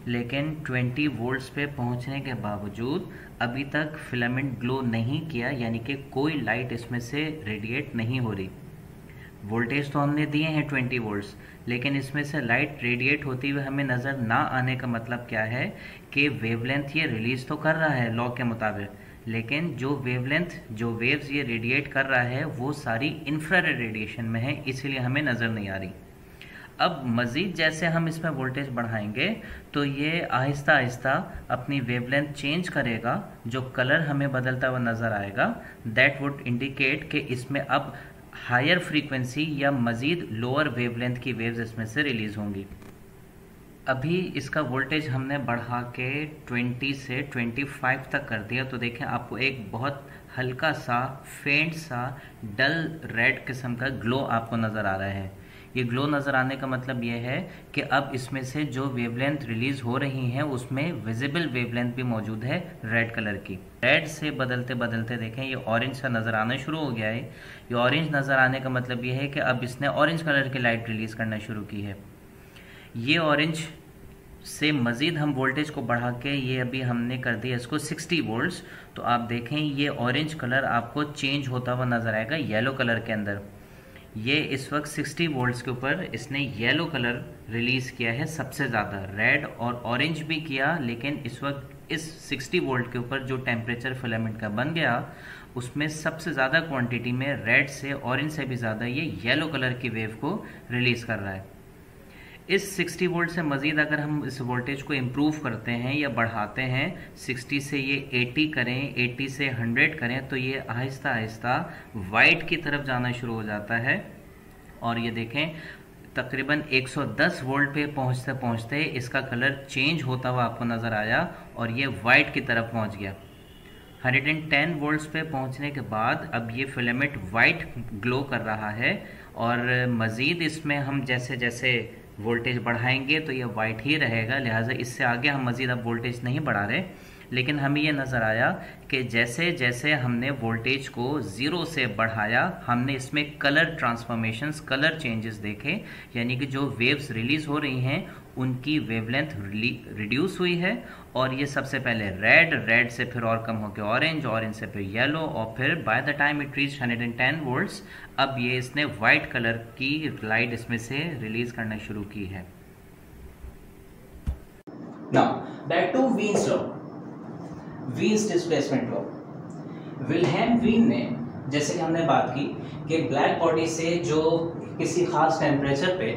लेकिन 20 वोल्ट्स पे पहुंचने के बावजूद अभी तक फिलामेंट ग्लो नहीं किया, यानी कि कोई लाइट इसमें से रेडिएट नहीं हो रही। वोल्टेज तो हमने दिए हैं 20 वोल्ट्स, लेकिन इसमें से लाइट रेडिएट होती हुई हमें नज़र ना आने का मतलब क्या है कि वेवलेंथ ये रिलीज तो कर रहा है लॉ के मुताबिक, लेकिन जो वेव्स ये रेडिएट कर रहा है वो सारी इंफ्रारेड रेडिएशन में है, इसीलिए हमें नज़र नहीं आ रही। अब मज़ीद जैसे हम इसमें वोल्टेज बढ़ाएंगे तो ये आहिस्ता आहिस्ता अपनी वेवलेंथ चेंज करेगा, जो कलर हमें बदलता हुआ नज़र आएगा, दैट वुड इंडिकेट कि इसमें अब हायर फ्रीक्वेंसी या मज़ीद लोअर वेवलेंथ की वेव्स इसमें से रिलीज़ होंगी। अभी इसका वोल्टेज हमने बढ़ा के 20 से 25 तक कर दिया, तो देखें आपको एक बहुत हल्का सा फेंट सा डल रेड किस्म का ग्लो आपको नज़र आ रहा है। ये ग्लो नज़र आने का मतलब ये है कि अब इसमें से जो वेवलेंथ रिलीज हो रही हैं उसमें विजिबल वेवलेंथ भी मौजूद है रेड कलर की। रेड से बदलते बदलते देखें ये ऑरेंज सा नज़र आना शुरू हो गया है। ये ऑरेंज नज़र आने का मतलब ये है कि अब इसने ऑरेंज कलर की लाइट रिलीज़ करना शुरू की है। ये ऑरेंज से मज़ीद हम वोल्टेज को बढ़ा के ये अभी हमने कर दिया इसको 60 वोल्ट्स, तो आप देखें ये ऑरेंज कलर आपको चेंज होता हुआ नज़र आएगा येलो कलर के अंदर। ये इस वक्त 60 वोल्ट्स के ऊपर इसने येलो कलर रिलीज़ किया है सबसे ज़्यादा, रेड और ऑरेंज भी किया, लेकिन इस वक्त इस 60 वोल्ट के ऊपर जो टेम्परेचर फिलामेंट का बन गया उसमें सबसे ज़्यादा क्वांटिटी में रेड से ऑरेंज से भी ज़्यादा ये येलो कलर की वेव को रिलीज़ कर रहा है। इस 60 वोल्ट से मज़ीद अगर हम इस वोल्टेज को इम्प्रूव करते हैं या बढ़ाते हैं, 60 से ये 80 करें, 80 से 100 करें, तो ये आहिस्ता आहिस्ता वाइट की तरफ जाना शुरू हो जाता है। और ये देखें तकरीबन 110 वोल्ट पे पहुंचते पहुंचते इसका कलर चेंज होता हुआ आपको नज़र आया और ये वाइट की तरफ पहुंच गया। 110 वोल्ट्स पे पहुंचने के बाद अब ये फिलामेंट वाइट ग्लो कर रहा है और मज़ीद इसमें हम जैसे जैसे वोल्टेज बढ़ाएंगे तो ये वाइट ही रहेगा, लिहाजा इससे आगे हम मज़ीद अब वोल्टेज नहीं बढ़ा रहे। लेकिन हमें ये नज़र आया कि जैसे जैसे हमने वोल्टेज को 0 से बढ़ाया हमने इसमें कलर ट्रांसफॉर्मेशंस, कलर चेंजेस देखे, यानी कि जो वेव्स रिलीज़ हो रही हैं उनकी वेवलेंथ रिड्यूस हुई है और ये सबसे पहले रेड से फिर और कम होकर ऑरेंज से फिर येलो और फिर by the time it reach 110 volts अब ये इसने वाइट कलर की लाइट इसमें से रिलीज करना शुरू की है। Now back to Wien's law, Wien's displacement law. Wilhelm Wien ने, जैसे कि हमने बात की कि ब्लैक बॉडी से जो किसी खास टेम्परेचर पे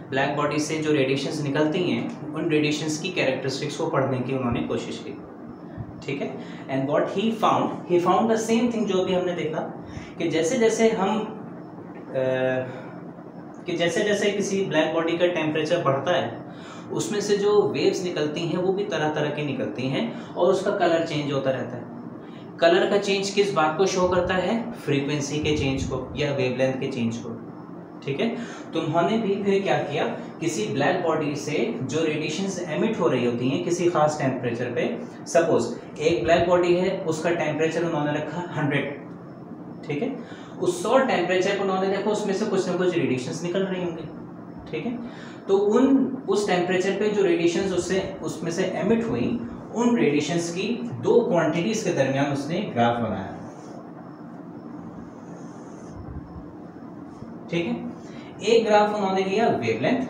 ब्लैक बॉडी से जो रेडिएशंस निकलती हैं उन रेडिएशंस की कैरेक्टरिस्टिक्स को पढ़ने की उन्होंने कोशिश की, ठीक है। And what he found the same thing जो भी हमने देखा कि जैसे जैसे किसी ब्लैक बॉडी का टेम्परेचर बढ़ता है उसमें से जो वेव्स निकलती हैं वो भी तरह तरह की निकलती हैं और उसका कलर चेंज होता रहता है। कलर का चेंज किस बात को शो करता है? फ्रीक्वेंसी के चेंज को या वेवलेंथ के चेंज को, ठीक है। तो उन्होंने भी फिर क्या किया, किसी ब्लैक बॉडी से जो रेडिएशंस एमिट हो रही होती हैं किसी खास टेम्परेचर पे, सपोज एक ब्लैक बॉडी है उसका टेम्परेचर उन्होंने रखा 100, ठीक है। उस 100 टेम्परेचर को उन्होंने देखा उसमें से कुछ ना कुछ रेडिएशंस निकल रही होंगी, ठीक है। तो उस टेम्परेचर पे जो रेडिएशंस उसमें से एमिट हुई उन रेडिएशंस की दो क्वांटिटीज के दरमियान उसने ग्राफ बनाया, ठीक है। एक ग्राफ उन्होंने लिया वेवलेंथ,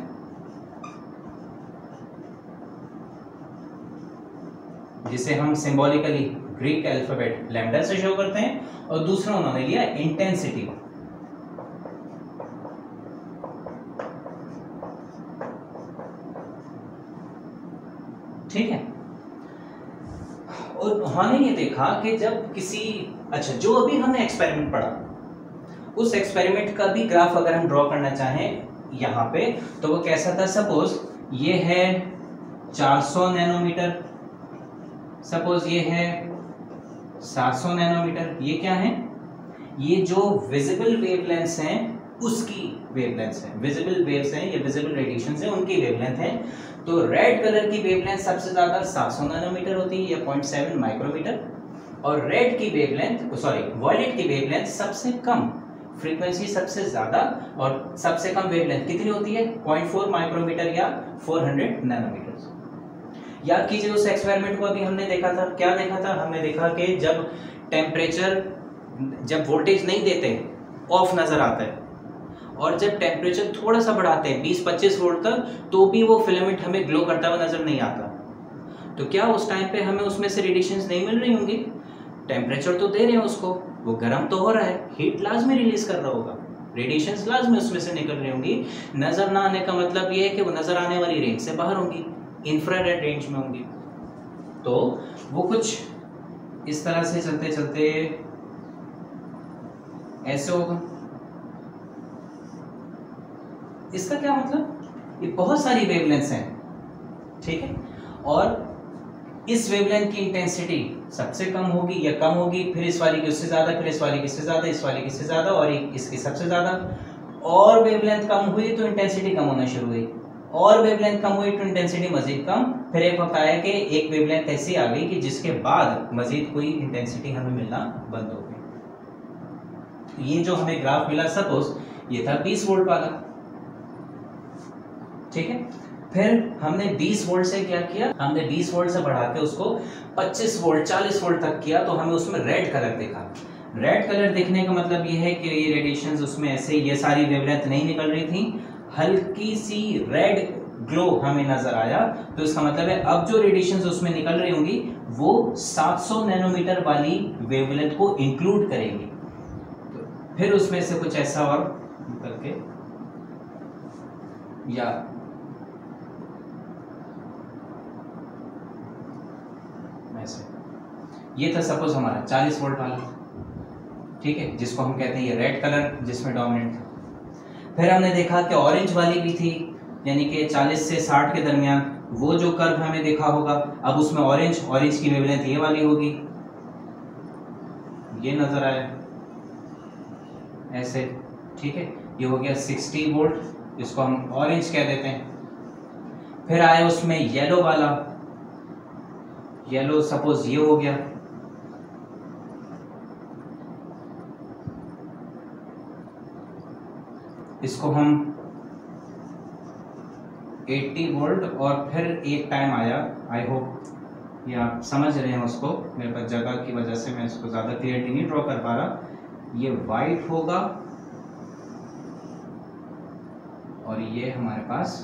जिसे हम सिंबॉलिकली ग्रीक अल्फाबेट लैम्डा से शो करते हैं, और दूसरा उन्होंने लिया इंटेंसिटी, ठीक है। और उन्होंने ये देखा कि जब किसी जो अभी हमने एक्सपेरिमेंट पढ़ा उस एक्सपेरिमेंट का भी ग्राफ अगर हम ड्रॉ करना चाहें यहाँ पे तो वो कैसा था? सपोज ये है 400 नैनोमीटर, सपोज ये है 700 नैनोमीटर। ये क्या है? ये जो विजिबल वेवलेंथ्स हैं उसकी वेवलेंथ है, विजिबल वेव्स हैं, ये विजिबल रेडिएशंस हैं उनकी वेवलेंथ है। तो रेड कलर की वेवलेंथ सबसे ज्यादा 700 नैनोमीटर होती है या 0.7 माइक्रोमीटर, और रेड की वेवलेंथ वॉयलेट की वेवलेंथ सबसे कम, फ्रीक्वेंसी सबसे ज्यादा और सबसे कम वेवलेंथ कितनी होती है? 0.4 माइक्रोमीटर या 400 नैनोमीटर। याद कीजिए उस एक्सपेरिमेंट को अभी हमने देखा था, क्या देखा था? हमने देखा कि जब वोल्टेज नहीं देते ऑफ नजर आता है और जब टेम्परेचर थोड़ा सा बढ़ाते हैं 20-25 वोल्ट तक तो भी वो फिलामेंट हमें ग्लो करता हुआ नजर नहीं आता। तो क्या उस टाइम पे हमें उसमें से रेडिएशंस नहीं मिल रही होंगी? टेम्परेचर तो दे रहे हैं उसको, वो गर्म तो हो रहा है, हीट लाजमी रिलीज कर रहा होगा, रेडिएशंस लाजमी उसमें से निकल रही होंगी। नजर ना आने का मतलब ये है कि वो नजर आने वाली रेंज से बाहर होंगी, इंफ्रारेड रेंज में होंगी। तो वो कुछ इस तरह से चलते चलते ऐसे होगा। इसका क्या मतलब? ये बहुत सारी वेवलेंथ्स हैं, ठीक है, और इस वेवलेंथ की इंटेंसिटी सबसे कम होगी या कम होगी, फिर इस वाली की उससे ज्यादा, फिर इस वाली की इससे ज्यादा, इस वाली की इससे ज्यादा और इसकी सबसे ज्यादा। और वेवलेंथ कम हुई तो इंटेंसिटी कम होना शुरू हुई, और वेवलेंथ कम हुई तो इंटेंसिटी मजीद कम। फिर एक वक्त आया कि एक वेवलेंथ ऐसी आ गई कि जिसके बाद मजीद कोई इंटेंसिटी हमें मिलना बंद हो गई। ये जो हमें ग्राफ मिला, सपोज ये था 20 वोल्ट वाला, ठीक है। फिर हमने 20 वोल्ट से क्या किया? हमने 20 वोल्ट से बढ़ा के उसको 25 वोल्ट 40 वोल्ट तक किया, तो हमें उसमें रेड कलर देखा। रेड कलर देखने का मतलब ये है कि ये रेडिएशंस उसमें ऐसे, ये सारी वेवलेंथ नहीं निकल रही थी, हल्की सी रेड ग्लो हमें नजर आया। तो इसका मतलब है अब जो रेडिएशंस उसमें निकल रही होंगी वो 700 नैनोमीटर वाली वेवलेंथ को इंक्लूड करेंगी। तो फिर उसमें से कुछ ऐसा और निकल के, या ये था सपोज हमारा 40 वोल्ट वाला, ठीक है, जिसको हम कहते हैं ये रेड कलर जिसमें डोमिनेंट था। फिर हमने देखा कि ऑरेंज वाली भी थी, यानी कि 40 से 60 के दरमियान, वो जो कर्व हमें देखा होगा, अब उसमें ऑरेंज की वेवलेंथ ये वाली होगी, ये नजर आया ऐसे, ठीक है, ये हो गया 60 वोल्ट, इसको हम ऑरेंज कह देते हैं। फिर आया उसमें येलो वाला, येलो सपोज ये हो गया, इसको हम 80 वोल्ट, और फिर एक टाइम आया, आई होप ये आप समझ रहे हैं उसको, मेरे पास जगह की वजह से मैं इसको ज़्यादा क्लियरली नहीं ड्रॉ कर पा रहा, ये वाइट होगा और ये हमारे पास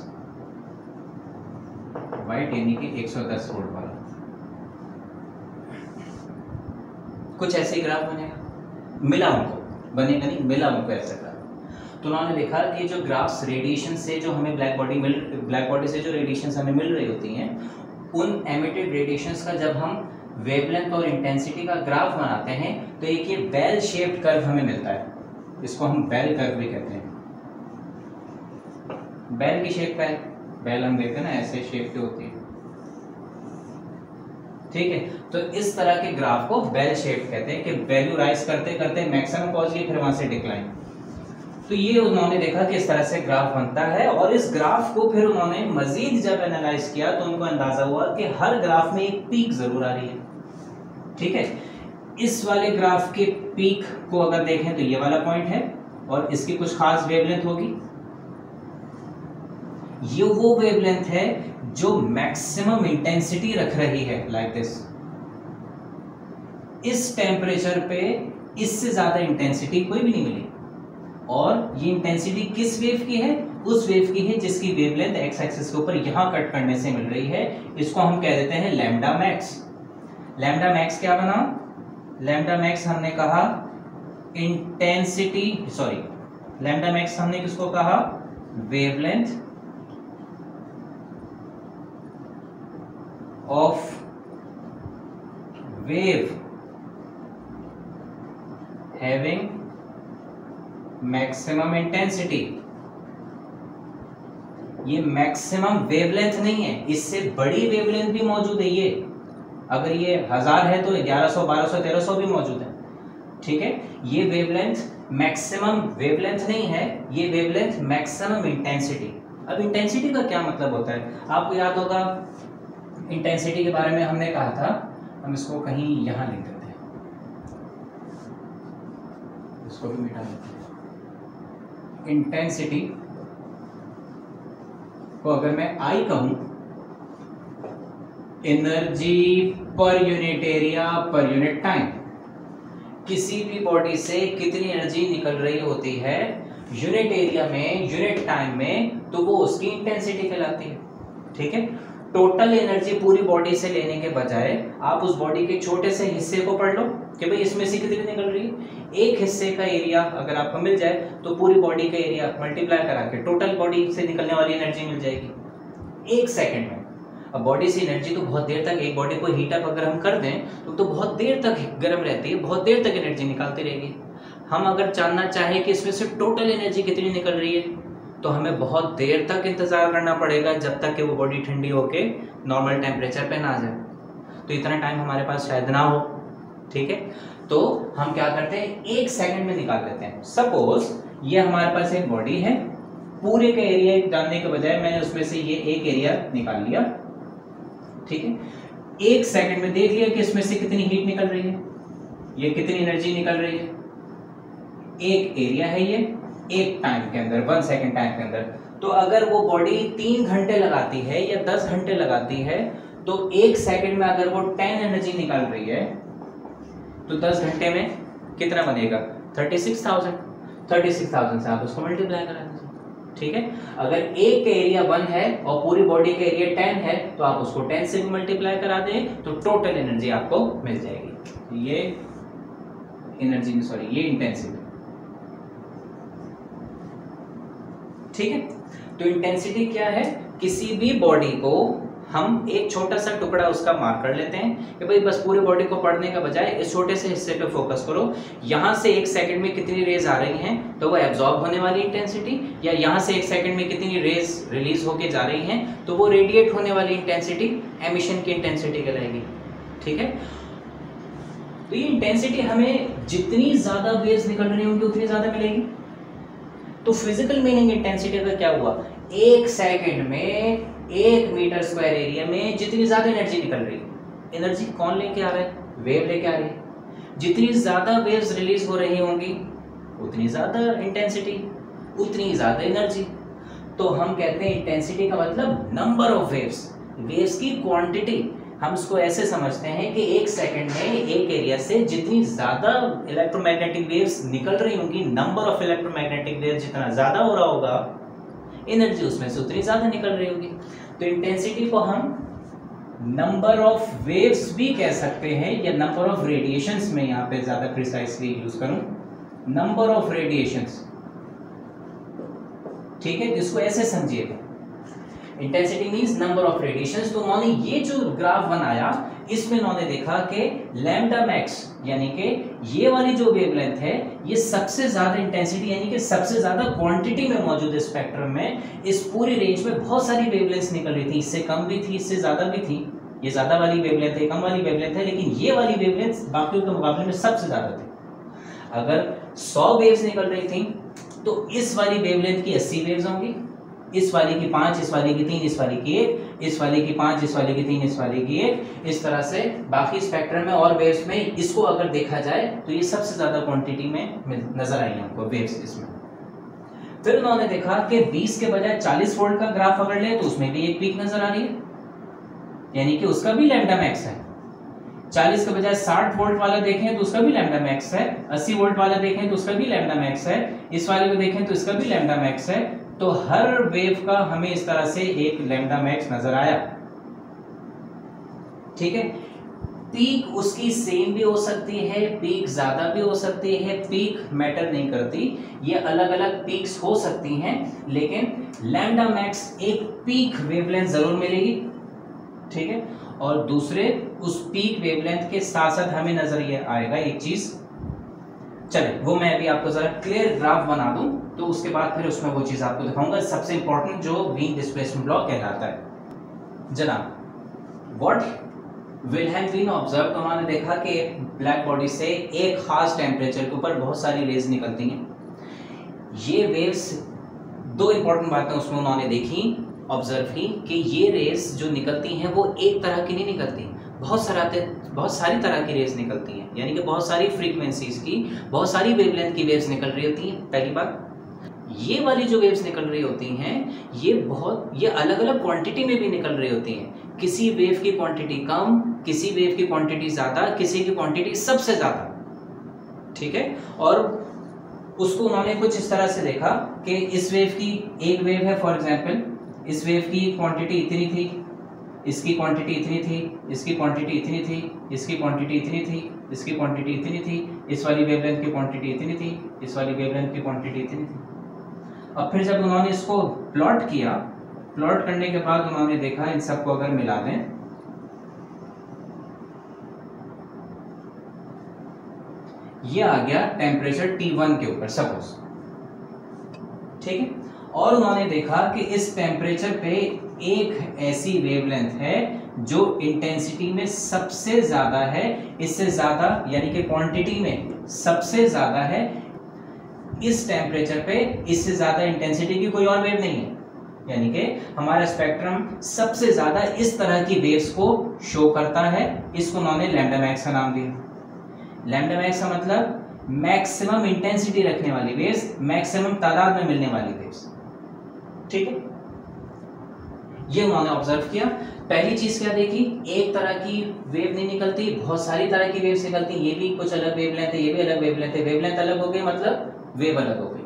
वाइट यानी कि 110 वोल्ट वाला, कुछ ऐसे ही ग्राफ बनेगा, मिला उनको, बनेगा नहीं, मिला उनको ऐसा ग्राफ। तो उन्होंने देखा कि जो ग्राफ्स रेडिएशन से जो हमें ब्लैक बॉडी से जो रेडिएशंस हमें मिल रही होती हैं, उन एमिटेड रेडिएशंस का जब हम वेवलेंथ और इंटेंसिटी का ग्राफ बनाते हैं तो एक ये बेल शेप्ड कर्व हमें मिलता है, इसको हम बेल कर्व भी कहते हैं। बेल की शेप का है, बेल हम देखते हैं ना ऐसे शेप की होती है, ठीक है। तो इस तरह के ग्राफ को बेल शेप कहते हैं कि वैल्यू राइज करते करते मैक्सिमम पहुंच गई, फिर वहां से डिक्लाइन। तो ये उन्होंने देखा कि इस तरह से ग्राफ बनता है, और इस ग्राफ को फिर उन्होंने मजीद जब एनालाइज किया तो उनको अंदाजा हुआ कि हर ग्राफ में एक पीक जरूर आ रही है, ठीक है। इस वाले ग्राफ के पीक को अगर देखें तो ये वाला पॉइंट है और इसकी कुछ खास वेवलेंथ होगी, ये वो वेवलेंथ है जो मैक्सिमम इंटेंसिटी रख रही है, लाइक दिस। इस टेम्परेचर पे इससे ज्यादा इंटेंसिटी कोई भी नहीं मिली, और ये इंटेंसिटी किस वेव की है? उस वेव की है जिसकी वेवलेंथ एक्स एक्सिस के ऊपर यहां कट करने से मिल रही है। इसको हम कह देते हैं लैम्डा मैक्स। लैम्डा मैक्स क्या बना? लैम्डा मैक्स हमने कहा इंटेंसिटी, सॉरी लैम्डा मैक्स हमने किसको कहा? Wavelength of wave having maximum intensity. ये मैक्सिमम वेवलेंथ नहीं है, इससे बड़ी वेवलेंथ भी मौजूद है। ये अगर ये 1000 है तो 1100, 1200, 1300 भी मौजूद है, ठीक है। ये वेवलेंथ मैक्सिमम वेवलेंथ नहीं है, ये वेवलेंथ मैक्सिमम इंटेंसिटी। अब इंटेंसिटी का क्या मतलब होता है? आपको याद होगा इंटेंसिटी के बारे में हमने कहा था, हम इसको कहीं यहां लिख देते हैं, इसको भी मिटा देते हैं। इंटेंसिटी को अगर मैं आई कहूं, energy per unit area per unit time, किसी भी बॉडी से कितनी एनर्जी निकल रही होती है यूनिट एरिया में, यूनिट टाइम में, तो वो उसकी इंटेंसिटी कहलाती है, ठीक है। टोटल एनर्जी पूरी बॉडी से लेने के बजाय आप उस बॉडी के छोटे से हिस्से को पढ़ लो कि भाई इसमें से कितनी निकल रही है। एक हिस्से का एरिया अगर आपको मिल जाए तो पूरी बॉडी का एरिया मल्टीप्लाई करा के टोटल बॉडी से निकलने वाली एनर्जी मिल जाएगी 1 सेकंड में। अब बॉडी से एनर्जी तो बहुत देर तक, एक बॉडी को हीट अप अगर हम कर दें तो बहुत देर तक गर्म रहती है, बहुत देर तक एनर्जी निकालती रहेगी। हम अगर जानना चाहें कि इसमें से टोटल एनर्जी कितनी निकल रही है तो हमें बहुत देर तक इंतजार करना पड़ेगा जब तक कि वो बॉडी ठंडी होके नॉर्मल टेम्परेचर पे ना आ जाए। तो इतना टाइम हमारे पास शायद ना हो, ठीक है। तो हम क्या करते हैं, 1 सेकंड में निकाल लेते हैं। सपोज ये हमारे पास एक बॉडी है, पूरे का एरिया जानने के बजाय मैंने उसमें से ये एक एरिया निकाल लिया, ठीक है। 1 सेकंड में देख लिया कि इसमें से कितनी हीट निकल रही है, ये कितनी एनर्जी निकल रही है। एक एरिया है ये, एक टाइम के अंदर, 1 सेकंड टाइम के अंदर। तो अगर वो बॉडी 3 घंटे लगाती है या 10 घंटे लगाती है तो 1 सेकंड में अगर वो 10 एनर्जी निकाल रही है तो 10 घंटे में कितना बनेगा? 36,000। 36,000 से आप उसको मल्टीप्लाई करा दीजिए, ठीक है। अगर एक का एरिया 1 है और पूरी बॉडी का एरिया 10 है तो आप उसको 10 से भी मल्टीप्लाई करा दें तो टोटल एनर्जी आपको मिल जाएगी। ये एनर्जी, सॉरी ये इंटेंसिटी, ठीक है। तो इंटेंसिटी क्या है? किसी भी बॉडी को हम एक छोटा सा टुकड़ा उसका मार्क कर लेते हैं कि भाई बस पूरे बॉडी को पढ़ने का बजाय इस छोटे से हिस्से पे फोकस करो। यहाँ से 1 सेकंड में कितनी रेज आ रही हैं तो वो एब्जॉर्ब होने वाली इंटेंसिटी, या यहाँ से 1 सेकंड में कितनी रेज रिलीज होके जा रही हैं तो वो रेडिएट होने वाली इंटेंसिटी एमिशन की इंटेंसिटी कहलाएगी। ठीक है, तो ये इंटेंसिटी हमें जितनी ज्यादा वेव्स निकल रही होंगी उतनी ज्यादा मिलेगी। तो फिजिकल मीनिंग इंटेंसिटी का क्या हुआ, 1 सेकंड में 1 मीटर स्क्वायर एरिया में जितनी ज्यादा एनर्जी निकल रही है, एनर्जी कौन लेके आ रहा है, वेव लेके आ रही है। जितनी ज्यादा वेव्स रिलीज हो रही होंगी उतनी ज्यादा इंटेंसिटी, उतनी ज्यादा एनर्जी। तो हम कहते हैं इंटेंसिटी का मतलब नंबर ऑफ वेव्स, वेव्स की क्वांटिटी। हम इसको ऐसे समझते हैं कि 1 सेकंड में एक एरिया से जितनी ज्यादा इलेक्ट्रोमैग्नेटिक वेव्स निकल रही होंगी, नंबर ऑफ इलेक्ट्रोमैग्नेटिक वेव्स जितना ज्यादा हो रहा होगा, एनर्जी उसमें से उतनी ज्यादा निकल रही होगी। तो इंटेंसिटी को हम नंबर ऑफ वेव्स भी कह सकते हैं, या नंबर ऑफ रेडिएशंस में यहाँ पे ज्यादा प्रिसाइसली यूज करूं, नंबर ऑफ रेडिएशंस। ठीक है, इसको ऐसे समझिएगा, intensity means number of radiations. तो उन्होंने ये जो ग्राफ बनाया इसमें उन्होंने देखा कि लैम्डा मैक्स यानी कि ये वाली जो वेवलेंथ है ये सबसे ज्यादा इंटेंसिटी यानी कि सबसे ज्यादा क्वांटिटी में मौजूद है स्पेक्ट्रम में। इस पूरी रेंज में बहुत सारी वेवलेंथ्स निकल रही थी, इससे कम भी थी, इससे ज्यादा भी थी। ये ज्यादा वाली वेवलेंथ है, कम वाली वेवलेंथ है, लेकिन ये वाली वेवलेंथ बाकियों के मुकाबले में सबसे ज्यादा थी। अगर 100 वेव्स निकल रही थी तो इस वाली वेवलेंथ की 80 वेव्स होंगी, इस वाली की 5, इस वाली की 3, इस वाली की 1, इस वाली की 5, इस वाली की 3, इस वाली की 1, इस तरह से बाकी स्पेक्ट्रम में और वेव्स में इसको अगर देखा जाए तो ये सबसे ज्यादा क्वांटिटी में नजर आई हमको वेव्स इसमें। फिर उन्होंने देखा कि 20 के बजाय 40 वोल्ट का ग्राफ अगर ले तो उसमें भी एक पीक नजर आ रही है, यानी कि उसका भी लैम्डा मैक्स है। 40 के बजाय 60 वोल्ट वाला देखें तो उसका भी लैम्डा मैक्स है, 80 वोल्ट वाला देखें तो उसका भी लैम्डा मैक्स है, इस वाले को देखें तो इसका भी लैम्डा मैक्स है। तो हर वेव का हमें इस तरह से एक लैम्डा मैक्स नजर आया। ठीक है, पीक उसकी सेम भी हो सकती है, पीक ज्यादा भी हो सकती है, पीक मैटर नहीं करती, ये अलग अलग पीक्स हो सकती हैं, लेकिन लैम्डा मैक्स एक पीक वेवलेंथ जरूर मिलेगी। ठीक है, और दूसरे उस पीक वेवलेंथ के साथ साथ हमें नजर ये आएगा एक चीज, चले वो मैं अभी आपको जरा क्लियर ग्राफ बना दूं तो उसके बाद फिर उसमें वो चीज आपको दिखाऊंगा। सबसे इंपॉर्टेंट जो वीन डिस्प्लेसमेंट लॉ कहलाता है। जनाब, व्हाट विल्हेम वीन ऑब्जर्व, उन्होंने देखा कि ब्लैक बॉडी से एक खास टेम्परेचर के ऊपर बहुत सारी रेज निकलती हैं। ये वेव्स, 2 इंपॉर्टेंट बातें उसमें उन्होंने देखी, ऑब्जर्व की कि ये रेज जो निकलती हैं वो एक तरह की नहीं निकलती, बहुत सारी तरह की रेज निकलती हैं, यानी कि बहुत सारी फ्रीक्वेंसीज की, बहुत सारी वेवलेंथ की वेव्स निकल रही होती हैं। पहली बात, ये वाली जो वेव्स निकल रही होती हैं ये अलग अलग क्वांटिटी में भी निकल रही होती हैं। किसी वेव की क्वांटिटी कम, किसी वेव की क्वांटिटी ज्यादा, किसी की क्वांटिटी सबसे ज्यादा। ठीक है, और उसको उन्होंने कुछ इस तरह से देखा कि इस वेव की, एक वेव है फॉर एग्जाम्पल, इस वेव की क्वांटिटी इतनी थी, इसकी क्वांटिटी इतनी थी, इसकी क्वांटिटी इतनी थी, इसकी क्वांटिटी इतनी थी, इसकी क्वांटिटी इतनी थी, इस वाली वेवलेंथ की क्वांटिटी इतनी थी, इस वाली वेवलेंथ की क्वांटिटी इतनी थी। अब फिर जब उन्होंने इसको प्लॉट किया, प्लॉट करने के बाद उन्होंने देखा इन सबको अगर मिला दें, ये आ गया टेम्परेचर T1 के ऊपर सपोज। ठीक है, और उन्होंने देखा कि इस टेम्परेचर पे एक ऐसी वेवलेंथ है जो इंटेंसिटी में सबसे ज्यादा है, इससे ज्यादा यानी कि क्वांटिटी में सबसे ज्यादा है। इस टेम्परेचर पे इससे ज्यादा इंटेंसिटी की कोई और वेव नहीं है, यानी कि हमारा स्पेक्ट्रम सबसे ज्यादा इस तरह की वेव्स को शो करता है। इसको उन्होंने लैम्डा मैक्स का नाम दिया। लैम्डा मैक्स का मतलब मैक्सिमम इंटेंसिटी रखने वाली वेव्स, मैक्सिमम तादाद में मिलने वाली वेव्स। ठीक है, ये उन्होंने ऑब्जर्व किया। पहली चीज क्या देखी, एक तरह की वेव नहीं निकलती, बहुत सारी तरह की वेव्स निकलती। ये भी कुछ अलग वेवलेंथ है, ये भी अलग वेवलेंथ है, वेवलेंथ अलग हो गई मतलब वेव अलग हो गई।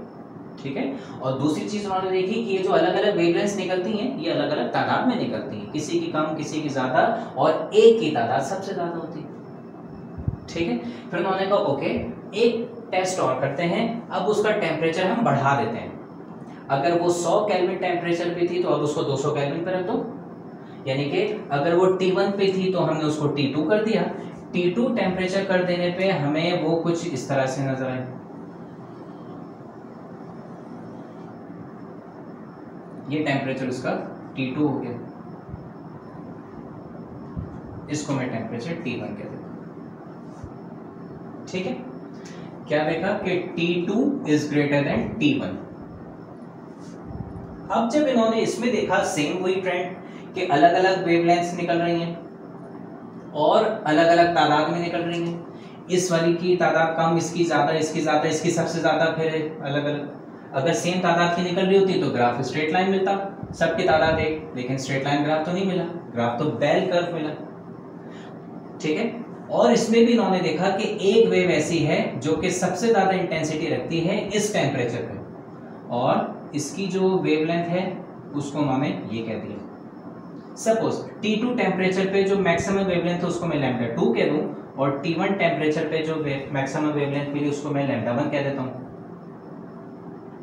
ठीक है, और दूसरी चीज उन्होंने देखी कि ये जो अलग अलग वेवलेंथ्स निकलती हैं ये अलग अलग तादाद में निकलती हैं, किसी की कम, किसी की ज्यादा, और एक की तादाद सबसे ज्यादा होती है। ठीक है, फिर उन्होंने कहा ओके, एक टेस्ट और करते हैं, अब उसका टेम्परेचर हम बढ़ा देते हैं। अगर वो 100 केल्विन टेम्परेचर पे थी तो अब उसको 200 केल्विन पे रख दो, यानी कि अगर वो T1 पे थी तो हमने उसको T2 कर दिया। T2 टेम्परेचर कर देने पे हमें वो कुछ इस तरह से नजर आए। ये टेम्परेचर उसका T2 हो गया, इसको मैं टेम्परेचर T1 कह देता हूं। ठीक है, क्या देखा कि T2 is greater than T1। अब जब इन्होंने इसमें देखा सेम वही ट्रेंड कि अलग अलग वेवलेंथ्स निकल रही हैं और अलग अलग तादाद में निकल रही हैं, इस वाली की तादाद कम, इसकी ज्यादा, इसकी ज्यादा, इसकी सबसे ज्यादा, फिर अलग अलग। अगर सेम तादाद की निकल रही होती तो ग्राफ स्ट्रेट लाइन मिलता, सबकी तादाद एक, लेकिन स्ट्रेट लाइन ग्राफ तो नहीं मिला, ग्राफ तो बेल कर्व मिला। ठीक है, और इसमें भी इन्होंने देखा कि एक वेव ऐसी है जो कि सबसे ज्यादा इंटेंसिटी रखती है इस टेम्परेचर पे, और इसकी जो वेवलेंथ है उसको उन्होंने ये कह दिया। सपोज T2 टेम्परेचर पे जो मैक्सिमम वेवलेंथ है उसको मैं λ2 कह दूं, और T1 टेम्परेचर पे जो मैक्सिमम वेवलेंथ मिली उसको मैं λ1 कह देता हूं।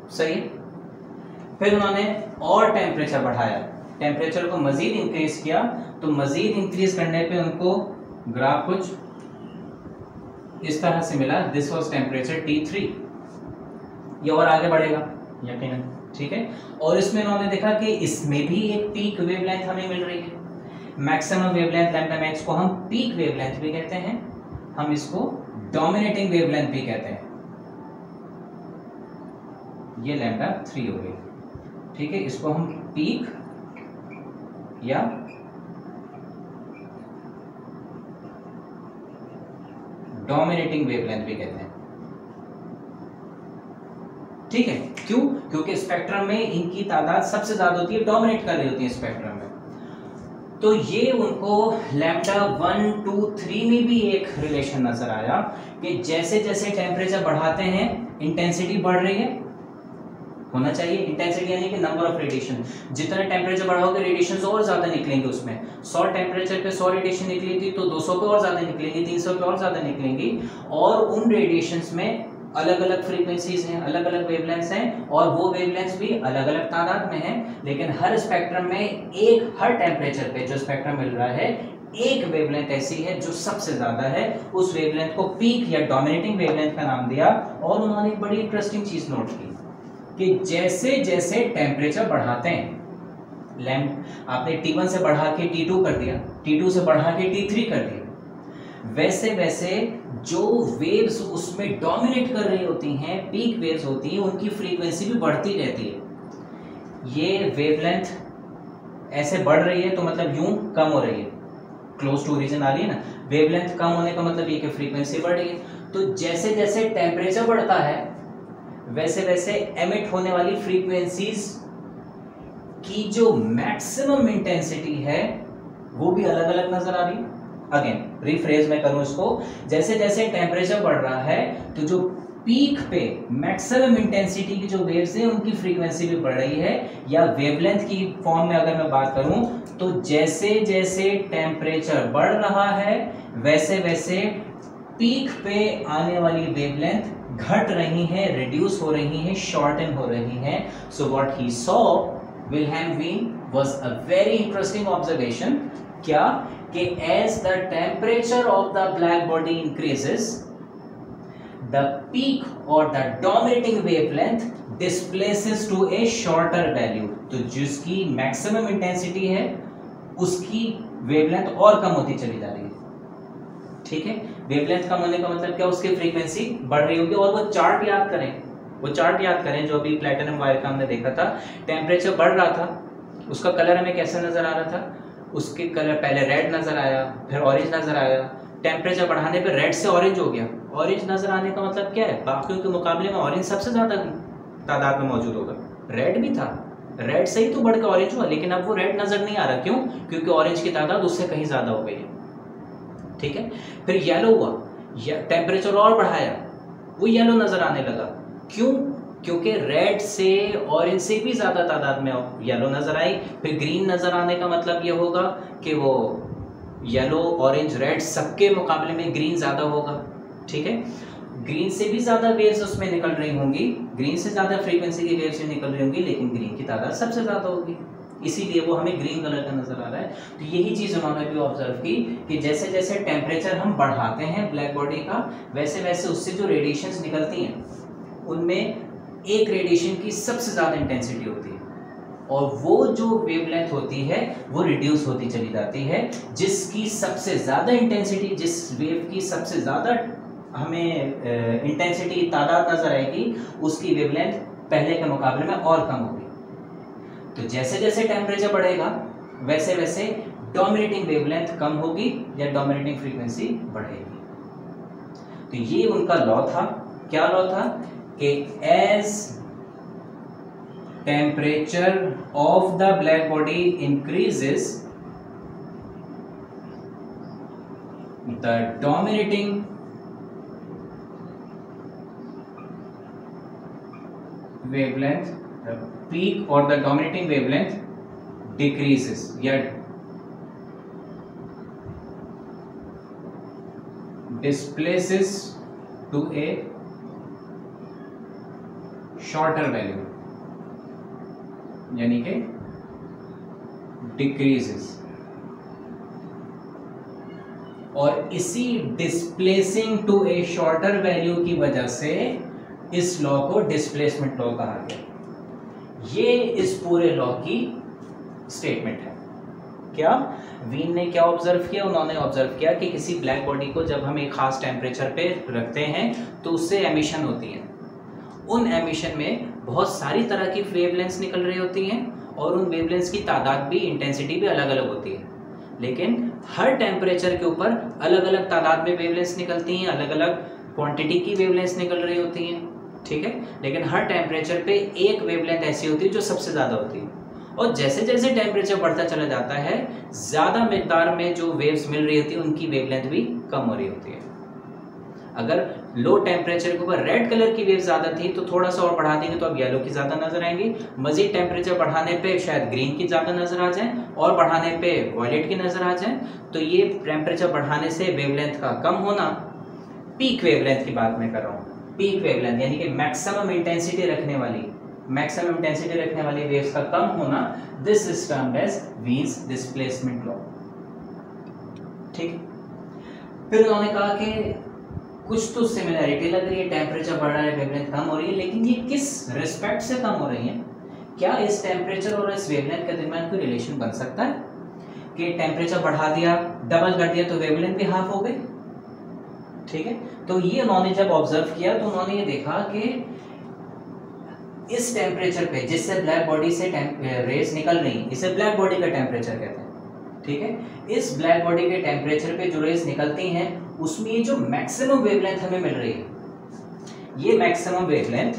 सही है। फिर उन्होंने और टेम्परेचर बढ़ाया, टेम्परेचर को मजीद इंक्रीज किया, तो मजीद इंक्रीज करने पे उनको ग्राफ कुछ इस तरह से मिला। This was temperature T3। ये और आगे बढ़ेगा यकीनन। ठीक है, और इसमें उन्होंने देखा कि इसमें भी एक पीक वेवलेंथ हमें मिल रही है। मैक्सिमम वेवलेंथ लैम्डा मैक्स को हम पीक वेवलेंथ भी कहते हैं, हम इसको डोमिनेटिंग वेवलेंथ भी कहते हैं। ये λ3 हो गई। ठीक है, इसको हम पीक या डोमिनेटिंग वेवलेंथ भी कहते हैं। ठीक है, क्यों? क्योंकि स्पेक्ट्रम में इनकी तादाद सबसे ज्यादा होती है, डोमिनेट कर रही होती है स्पेक्ट्रम में। तो ये उनको λ1 2 3 में भी एक रिलेशन नजर आया कि जैसे जैसे टेम्परेचर बढ़ाते हैं इंटेंसिटी बढ़ रही है, होना चाहिए इंटेंसिटी यानी कि नंबर ऑफ रेडिएशन। जितना टेम्परेचर बढ़ाओगे रेडिएशन और ज्यादा निकलेंगे। उसमें 100 टेम्परेचर पे 100 रेडिएशन निकली थी तो 200 पे और ज्यादा निकलेंगी, 300 पे और ज्यादा निकलेंगी, और उन रेडिएशंस में अलग अलग फ्रीक्वेंसीज हैं, अलग अलग वेवलेंथ्स हैं, और वो वेवलेंथ्स भी अलग अलग तादाद में हैं। लेकिन हर स्पेक्ट्रम में हर टेम्परेचर पे जो स्पेक्ट्रम मिल रहा है एक वेवलेंथ ऐसी है जो सबसे ज्यादा है। उस वेवलेंथ को पीक या डोमिनेटिंग वेवलेंथ का नाम दिया। और उन्होंने एक बड़ी इंटरेस्टिंग चीज नोट की कि जैसे जैसे टेम्परेचर बढ़ाते हैं, आपने T1 से बढ़ा के T2 कर दिया, T2 से बढ़ा के T3 कर दिया, वैसे वैसे जो वेव्स उसमें डोमिनेट कर रही होती हैं, पीक वेव्स होती हैं, उनकी फ्रीक्वेंसी भी बढ़ती रहती है। ये वेवलेंथ ऐसे बढ़ रही है तो मतलब यूं कम हो रही है, क्लोज टू ओरिजिन आ रही है ना। वेवलेंथ कम होने का मतलब ये कि फ्रीक्वेंसी बढ़ रही है। तो जैसे जैसे टेम्परेचर बढ़ता है वैसे वैसे एमिट होने वाली फ्रीक्वेंसीज की जो मैक्सिमम इंटेंसिटी है वो भी अलग अलग नजर आ रही है। अगेन रिफ्रेज में करूं इसको, जैसे जैसे टेम्परेचर बढ़ रहा है तो जो पीक पे मैक्सिमम इंटेंसिटी की जो वेव्स हैं उनकी फ्रीक्वेंसी भी बढ़ रही है। या वेवलेंथ की फॉर्म में अगर मैं बात करूं तो जैसे जैसे टेम्परेचर बढ़ रहा है वैसे वैसे पीक पे आने वाली वेवलेंथ घट रही हैं, रिड्यूस हो रही हैं, शॉर्टन हो रही हैं। So what he saw, Wilhelm Wien, was a very interesting observation. क्या कि as the temperature of the black body increases, the peak or the dominating wavelength displaces to a shorter value। तो जिसकी maximum intensity है उसकी wavelength और कम होती चली जा रही है। ठीक है, वेवलेंथ कम होने का मतलब क्या, उसकी फ्रीक्वेंसी बढ़ रही होगी। और वो चार्ट याद करें, वो चार्ट याद करें जो अभी प्लैटिनम वायर का हमने देखा था। टेम्परेचर बढ़ रहा था, उसका कलर हमें कैसे नजर आ रहा था, उसके कलर पहले रेड नजर आया, फिर ऑरेंज नजर आया। टेम्परेचर बढ़ाने पे रेड से ऑरेंज हो गया। ऑरेंज नजर आने का मतलब क्या है, बाकियों के मुकाबले में ऑरेंज सबसे ज्यादा तादाद में मौजूद होगा। रेड भी था, रेड से ही तो बढ़कर ऑरेंज हुआ, लेकिन अब वो रेड नजर नहीं आ रहा। क्यों? क्योंकि ऑरेंज की तादाद उससे कहीं ज्यादा हो गई है। ठीक है, फिर येलो हुआ, टेम्परेचर और बढ़ाया, वो येलो नजर आने लगा। क्यों? क्योंकि रेड से ऑरेंज से भी ज्यादा तादाद में येलो नजर आई। फिर ग्रीन नजर आने का मतलब ये होगा कि वो येलो, ऑरेंज, रेड सबके मुकाबले में ग्रीन ज्यादा होगा। ठीक है, ग्रीन से भी ज्यादा वेव्स उसमें निकल रही होंगी, ग्रीन से ज्यादा फ्रीक्वेंसी की वेव्स निकल रही होंगी, लेकिन ग्रीन की तादाद सबसे ज्यादा होगी। इसीलिए वो हमें ग्रीन कलर का नजर आ रहा है। तो यही चीज उन्होंने भी ऑब्जर्व की कि जैसे जैसे टेम्परेचर हम बढ़ाते हैं ब्लैक बॉडी का, वैसे वैसे उससे जो रेडिएशंस निकलती हैं उनमें एक रेडिएशन की सबसे ज्यादा इंटेंसिटी होती है और वो जो वेवलेंथ होती है वो रिड्यूस होती चली जाती है। जिसकी सबसे ज्यादा इंटेंसिटी, जिस वेव की सबसे ज्यादा हमें इंटेंसिटी तादाद नजर आएगी, उसकी वेवलेंथ पहले के मुकाबले में और कम होगी। तो जैसे जैसे टेम्परेचर बढ़ेगा वैसे वैसे डोमिनेटिंग वेवलेंथ कम होगी या डोमिनेटिंग फ्रीक्वेंसी बढ़ेगी। तो ये उनका लॉ था। क्या लॉ था कि as temperature of the black body increases the dominating wavelength, the peak or the dominating wavelength decreases या displaces to a shorter value, यानी कि decreases। और इसी displacing to a shorter value की वजह से इस लॉ को डिस्प्लेसमेंट लॉ कहा गया। ये इस पूरे लॉ की स्टेटमेंट है। क्या वीन ने क्या ऑब्जर्व किया? उन्होंने ऑब्जर्व किया कि किसी ब्लैक बॉडी को जब हम एक खास टेम्परेचर पे रखते हैं तो उससे एमिशन होती है। उन एमिशन में बहुत सारी तरह की वेवलेंथ्स निकल रही होती हैं और उन वेवलेंथ्स की तादाद भी, इंटेंसिटी भी अलग अलग होती है। लेकिन हर टेम्परेचर के ऊपर अलग अलग तादाद में वेवलेंथ्स निकलती हैं, अलग अलग क्वांटिटी की वेवलेंथ्स निकल रही होती हैं, ठीक है। लेकिन हर टेम्परेचर पे एक वेवलेंथ ऐसी होती है जो सबसे ज़्यादा होती है। और जैसे जैसे टेम्परेचर बढ़ता चला जाता है, ज़्यादा मिकदार में जो वेव्स मिल रही होती है उनकी वेवलेंथ भी कम हो रही होती है। अगर लो टेम्परेचर के ऊपर रेड कलर की वेव ज़्यादा थी तो थोड़ा सा और बढ़ा देंगे तो अब येलो की ज़्यादा नजर आएंगी। मजीद टेम्परेचर बढ़ाने पे शायद ग्रीन की ज़्यादा नजर आ जाए और बढ़ाने पे वॉयलेट की नजर आ जाए। तो ये टेम्परेचर बढ़ाने से वेवलेंथ का कम होना, पीक वेवलेंथ की बात मैं कर रहा हूँ। पीक वेवलेंथ यानी कि मैक्सिमम इंटेंसिटी रखने वाली वेव्स का कम होना, this is termed as Wien's displacement law, ठीक। फिर उन्होंने कहा कि कुछ तो सिमिलरिटी लग रही है, टेम्परेचर बढ़ रहा है, वेवलेंथ कम हो रही है, लेकिन ये किस रिस्पेक्ट से कम हो रही है? क्या इस टेम्परेचर और इस वेवलेंथ के दरमियान कोई रिलेशन बन सकता है कि टेम्परेचर बढ़ा दिया, डबल कर दिया तो वेवलेंथ भी हाफ हो गई, ठीक है। तो ये उन्होंने जब ऑब्जर्व किया तो उन्होंने ये देखा कि इस टेम्परेचर पे जिससे ब्लैक बॉडी से रेस निकल रही, इसे ब्लैक बॉडी का टेम्परेचर कहते हैं, ठीक है। इस ब्लैक बॉडी के टेम्परेचर पे जो रेस निकलती हैं उसमें ये जो मैक्सिमम वेवलेंथ हमें मिल रही है, ये मैक्सिमम वेवलेंथ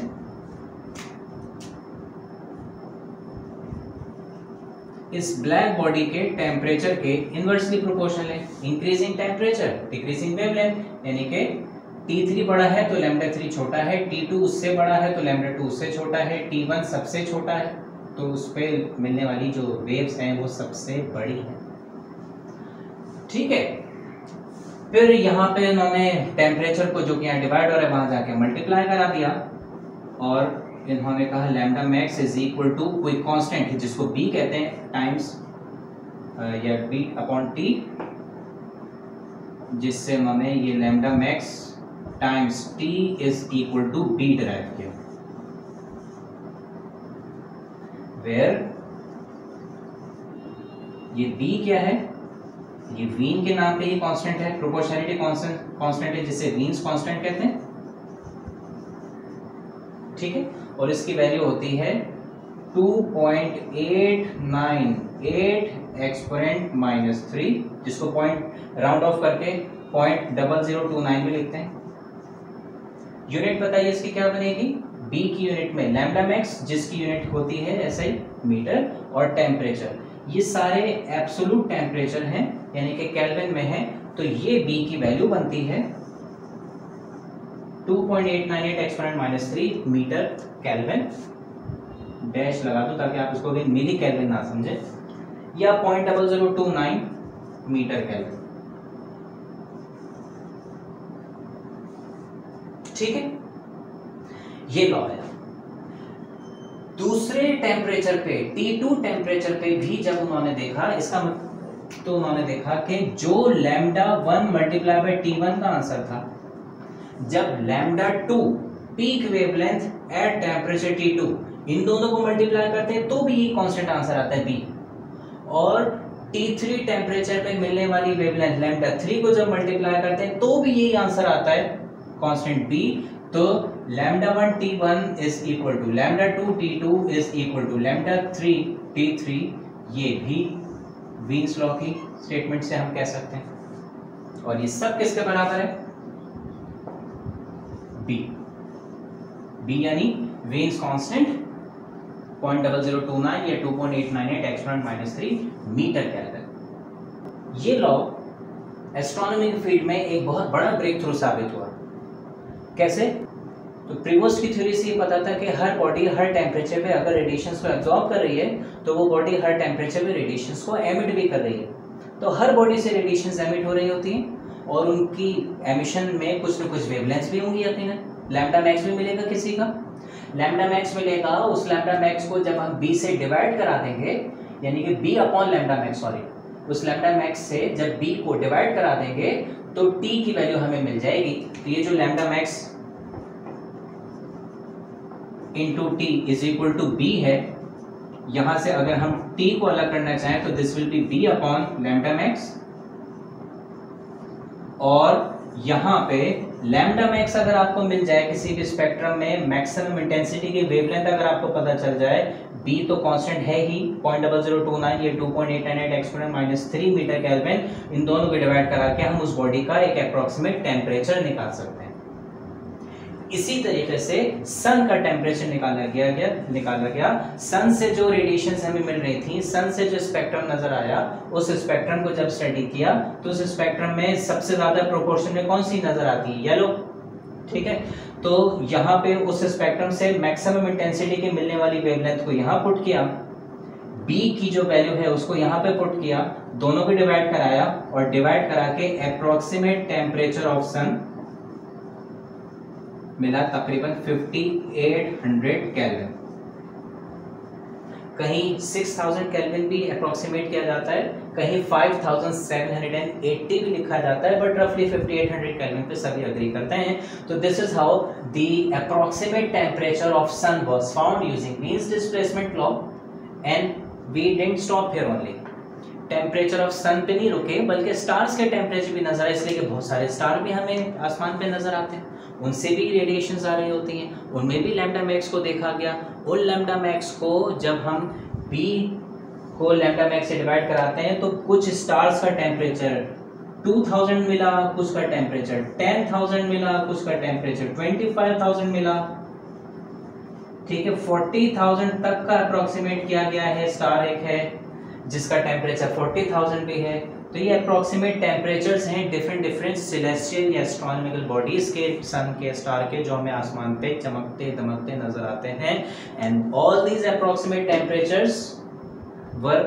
इस ब्लैक बॉडी के टेम्परेचर के इनवर्सली प्रोपोर्शनल है। इंक्रीजिंग टेम्परेचर डिक्रीजिंग वेवलेंथ, यानी कि T3 बड़ा है तो लैम्डा 3 छोटा है, T2 उससे बड़ा है तो लैम्डा 2 उससे छोटा है, T1 सबसे छोटा है तो उस पर मिलने वाली जो वेव्स हैं वो सबसे बड़ी है, ठीक है। फिर यहाँ पे उन्होंने टेम्परेचर को जो कि यहाँ डिवाइड हो रहा है वहां जाके मल्टीप्लाई करा दिया और इन्होंने कहा lambda max is equal to कोई कांस्टेंट है जिसको बी कहते हैं टाइम्स या बी अपॉन टी, जिससे उन्होंने ये lambda max times T is equal to B derive किया, वेयर ये बी क्या है? ये वीन के नाम पे ही कांस्टेंट है, प्रोपोर्शनलिटी कांस्टेंट है जिसे वीन्स कांस्टेंट कहते हैं, ठीक है। और इसकी वैल्यू होती है 2.898 एक्सपोनेंट -3, जिसको पॉइंट राउंड ऑफ करके 0.0029 में लिखते हैं। यूनिट बताइए इसकी क्या बनेगी? बी की यूनिट में लैम्डा मैक्स, जिसकी यूनिट होती है SI मीटर, और टेम्परेचर, ये सारे एब्सोल्यूट टेम्परेचर हैं यानी कि केल्विन में है, तो ये बी की वैल्यू बनती है 2.898 एक्सपोनेंट -3 मीटर केल्विन, डैश लगा दो ताकि आप इसको मिली केल्विन ना समझे, या 0.0029 मीटर केल्विन, ठीक है। ये लॉ है। दूसरे टेम्परेचर पे T2 टेम्परेचर पे भी जब उन्होंने देखा, इसका तो उन्होंने देखा कि जो λ1 मल्टीप्लाई बाय T1 का आंसर था, जब λ2 peak wavelength at temperature T2 इन दोनों को मल्टीप्लाई करते हैं तो भी ये कांस्टेंट आंसर आता है B, और T3 टेम्परेचर पे मिलने वाली वेवलेंथ λ3 को जब मल्टीप्लाई करते हैं तो भी यही आंसर आता है कांस्टेंट B। तो λ1 T1 is equal to λ2 T2 is equal to λ3 T3, ये भी वीन्स लॉ की स्टेटमेंट से हम कह सकते हैं। और ये सब किसके बराबर है? B यानी वीन्स कांस्टेंट 0.0029 या 2.898 एक्सपोनेंट -3 मीटर केल्विन। ये लॉ एस्ट्रोनॉमी के फील्ड में एक बहुत बड़ा ब्रेक थ्रू साबित हुआ। कैसे? तो प्रीवोस्ट की थ्योरी से ये पता था कि हर बॉडी हर टेम्परेचर पे अगर रेडिएशंस को एब्जॉर्ब कर रही है तो वो बॉडी हर टेम्परेचर पे रेडिएशंस को एमिट भी कर रही है। तो हर बॉडी से रेडिएशंस एमिट हो रही होती हैं और उनकी एमिशन में कुछ न कुछ वेवलेंथ्स भी होंगी अपनी में। लैम्डा मैक्स भी मिलेगा किसी का, लैम्डा मैक्स मिलेगा, उस लैम्डा मैक्स को जब हम B से डिवाइड करा देंगे, यानी कि B upon lambda max, sorry, उस लैम्डा मैक्स से जब B को डिवाइड करा देंगे तो T की वैल्यू हमें मिल जाएगी। तो ये जो lambda max into T is equal to B है, यहां से अगर हम T को अलग करना चाहें तो this will be B upon lambda max, और यहां पे लैम्डा मैक्स अगर आपको मिल जाए किसी भी स्पेक्ट्रम में, मैक्सिमम इंटेंसिटी की वेवलेंथ अगर आपको पता चल जाए, B तो कांस्टेंट है ही 0.0029 या 2.898 एक्सपोनेंट -3 मीटर केल्विन, इन दोनों को डिवाइड करा के हम उस बॉडी का एक अप्रोक्सीमेट टेम्परेचर निकाल सकते हैं। इसी तरीके से सन का टेम्परेचर निकाला गया। सन से जो रेडिएशंस हमें मिल रही थी, सन से जो स्पेक्ट्रम नजर आया, उस स्पेक्ट्रम को जब स्टडी किया तो उस स्पेक्ट्रम में सबसे ज्यादा प्रोपोर्शन में कौन सी नजर आती है? येलो, ठीक है। तो यहाँ पे उस स्पेक्ट्रम से मैक्सिमम इंटेंसिटी के मिलने वाली वेवलेंथ को यहाँ पुट किया, B की जो वैल्यू है उसको यहाँ पे पुट किया, दोनों को डिवाइड कराया और डिवाइड करा के अप्रोक्सीमेट टेम्परेचर ऑफ सन मिला तकरीबन 5800 केल्विन। कहीं 6000 केल्विन भी अप्रोक्सीमेट किया जाता है, कहीं 5780 भी लिखा जाता है, बट रफली 5800 केल्विन पे सभी एग्री करते हैं। तो this is how the approximate temperature of sun was found using Wien's displacement law, and we didn't stop here only. Temperature of sun पे नहीं रुके, बल्कि स्टार्स के टेम्परेचर भी नजर आए, इसलिए कि बहुत सारे स्टार भी हमें आसमान पे नजर आते हैं, उनसे भी रेडिएशंस आ रही होती हैं, उनमें भी लैम्डा मैक्स को देखा गया। उन लैम्डा मैक्स को जब हम B को लैम्डा मैक्स से डिवाइड कराते हैं तो कुछ स्टार्स का टेम्परेचर 2000 मिला, कुछ का टेम्परेचर 10,000 मिला, कुछ का टेम्परेचर 25,000 मिला, ठीक है। 40,000 तक का अप्रोक्सीमेट किया गया है। स्टार एक है जिसका टेम्परेचर 40,000 भी है। तो ये अप्रोक्सीमेट टेम्परेचर्स हैं डिफरेंट सेलेस्टियल या एस्ट्रोनॉमिकल बॉडीज के, सन के, स्टार के, जो हमें आसमान पे चमकते दमकते नजर आते हैं। And all these approximate temperatures were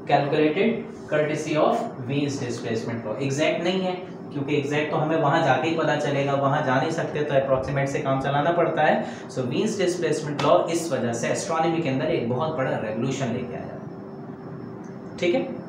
calculated courtesy of वीन्स displacement law. Exact नहीं है, क्योंकि एग्जैक्ट तो हमें वहां जाके ही पता चलेगा, वहां जा नहीं सकते, तो अप्रोक्सीमेट से काम चलाना पड़ता है। सो वीन्स डिस्प्लेसमेंट लॉ इस वजह से एस्ट्रोनॉमी के अंदर एक बहुत बड़ा रेवोल्यूशन लेके आया, ठीक है।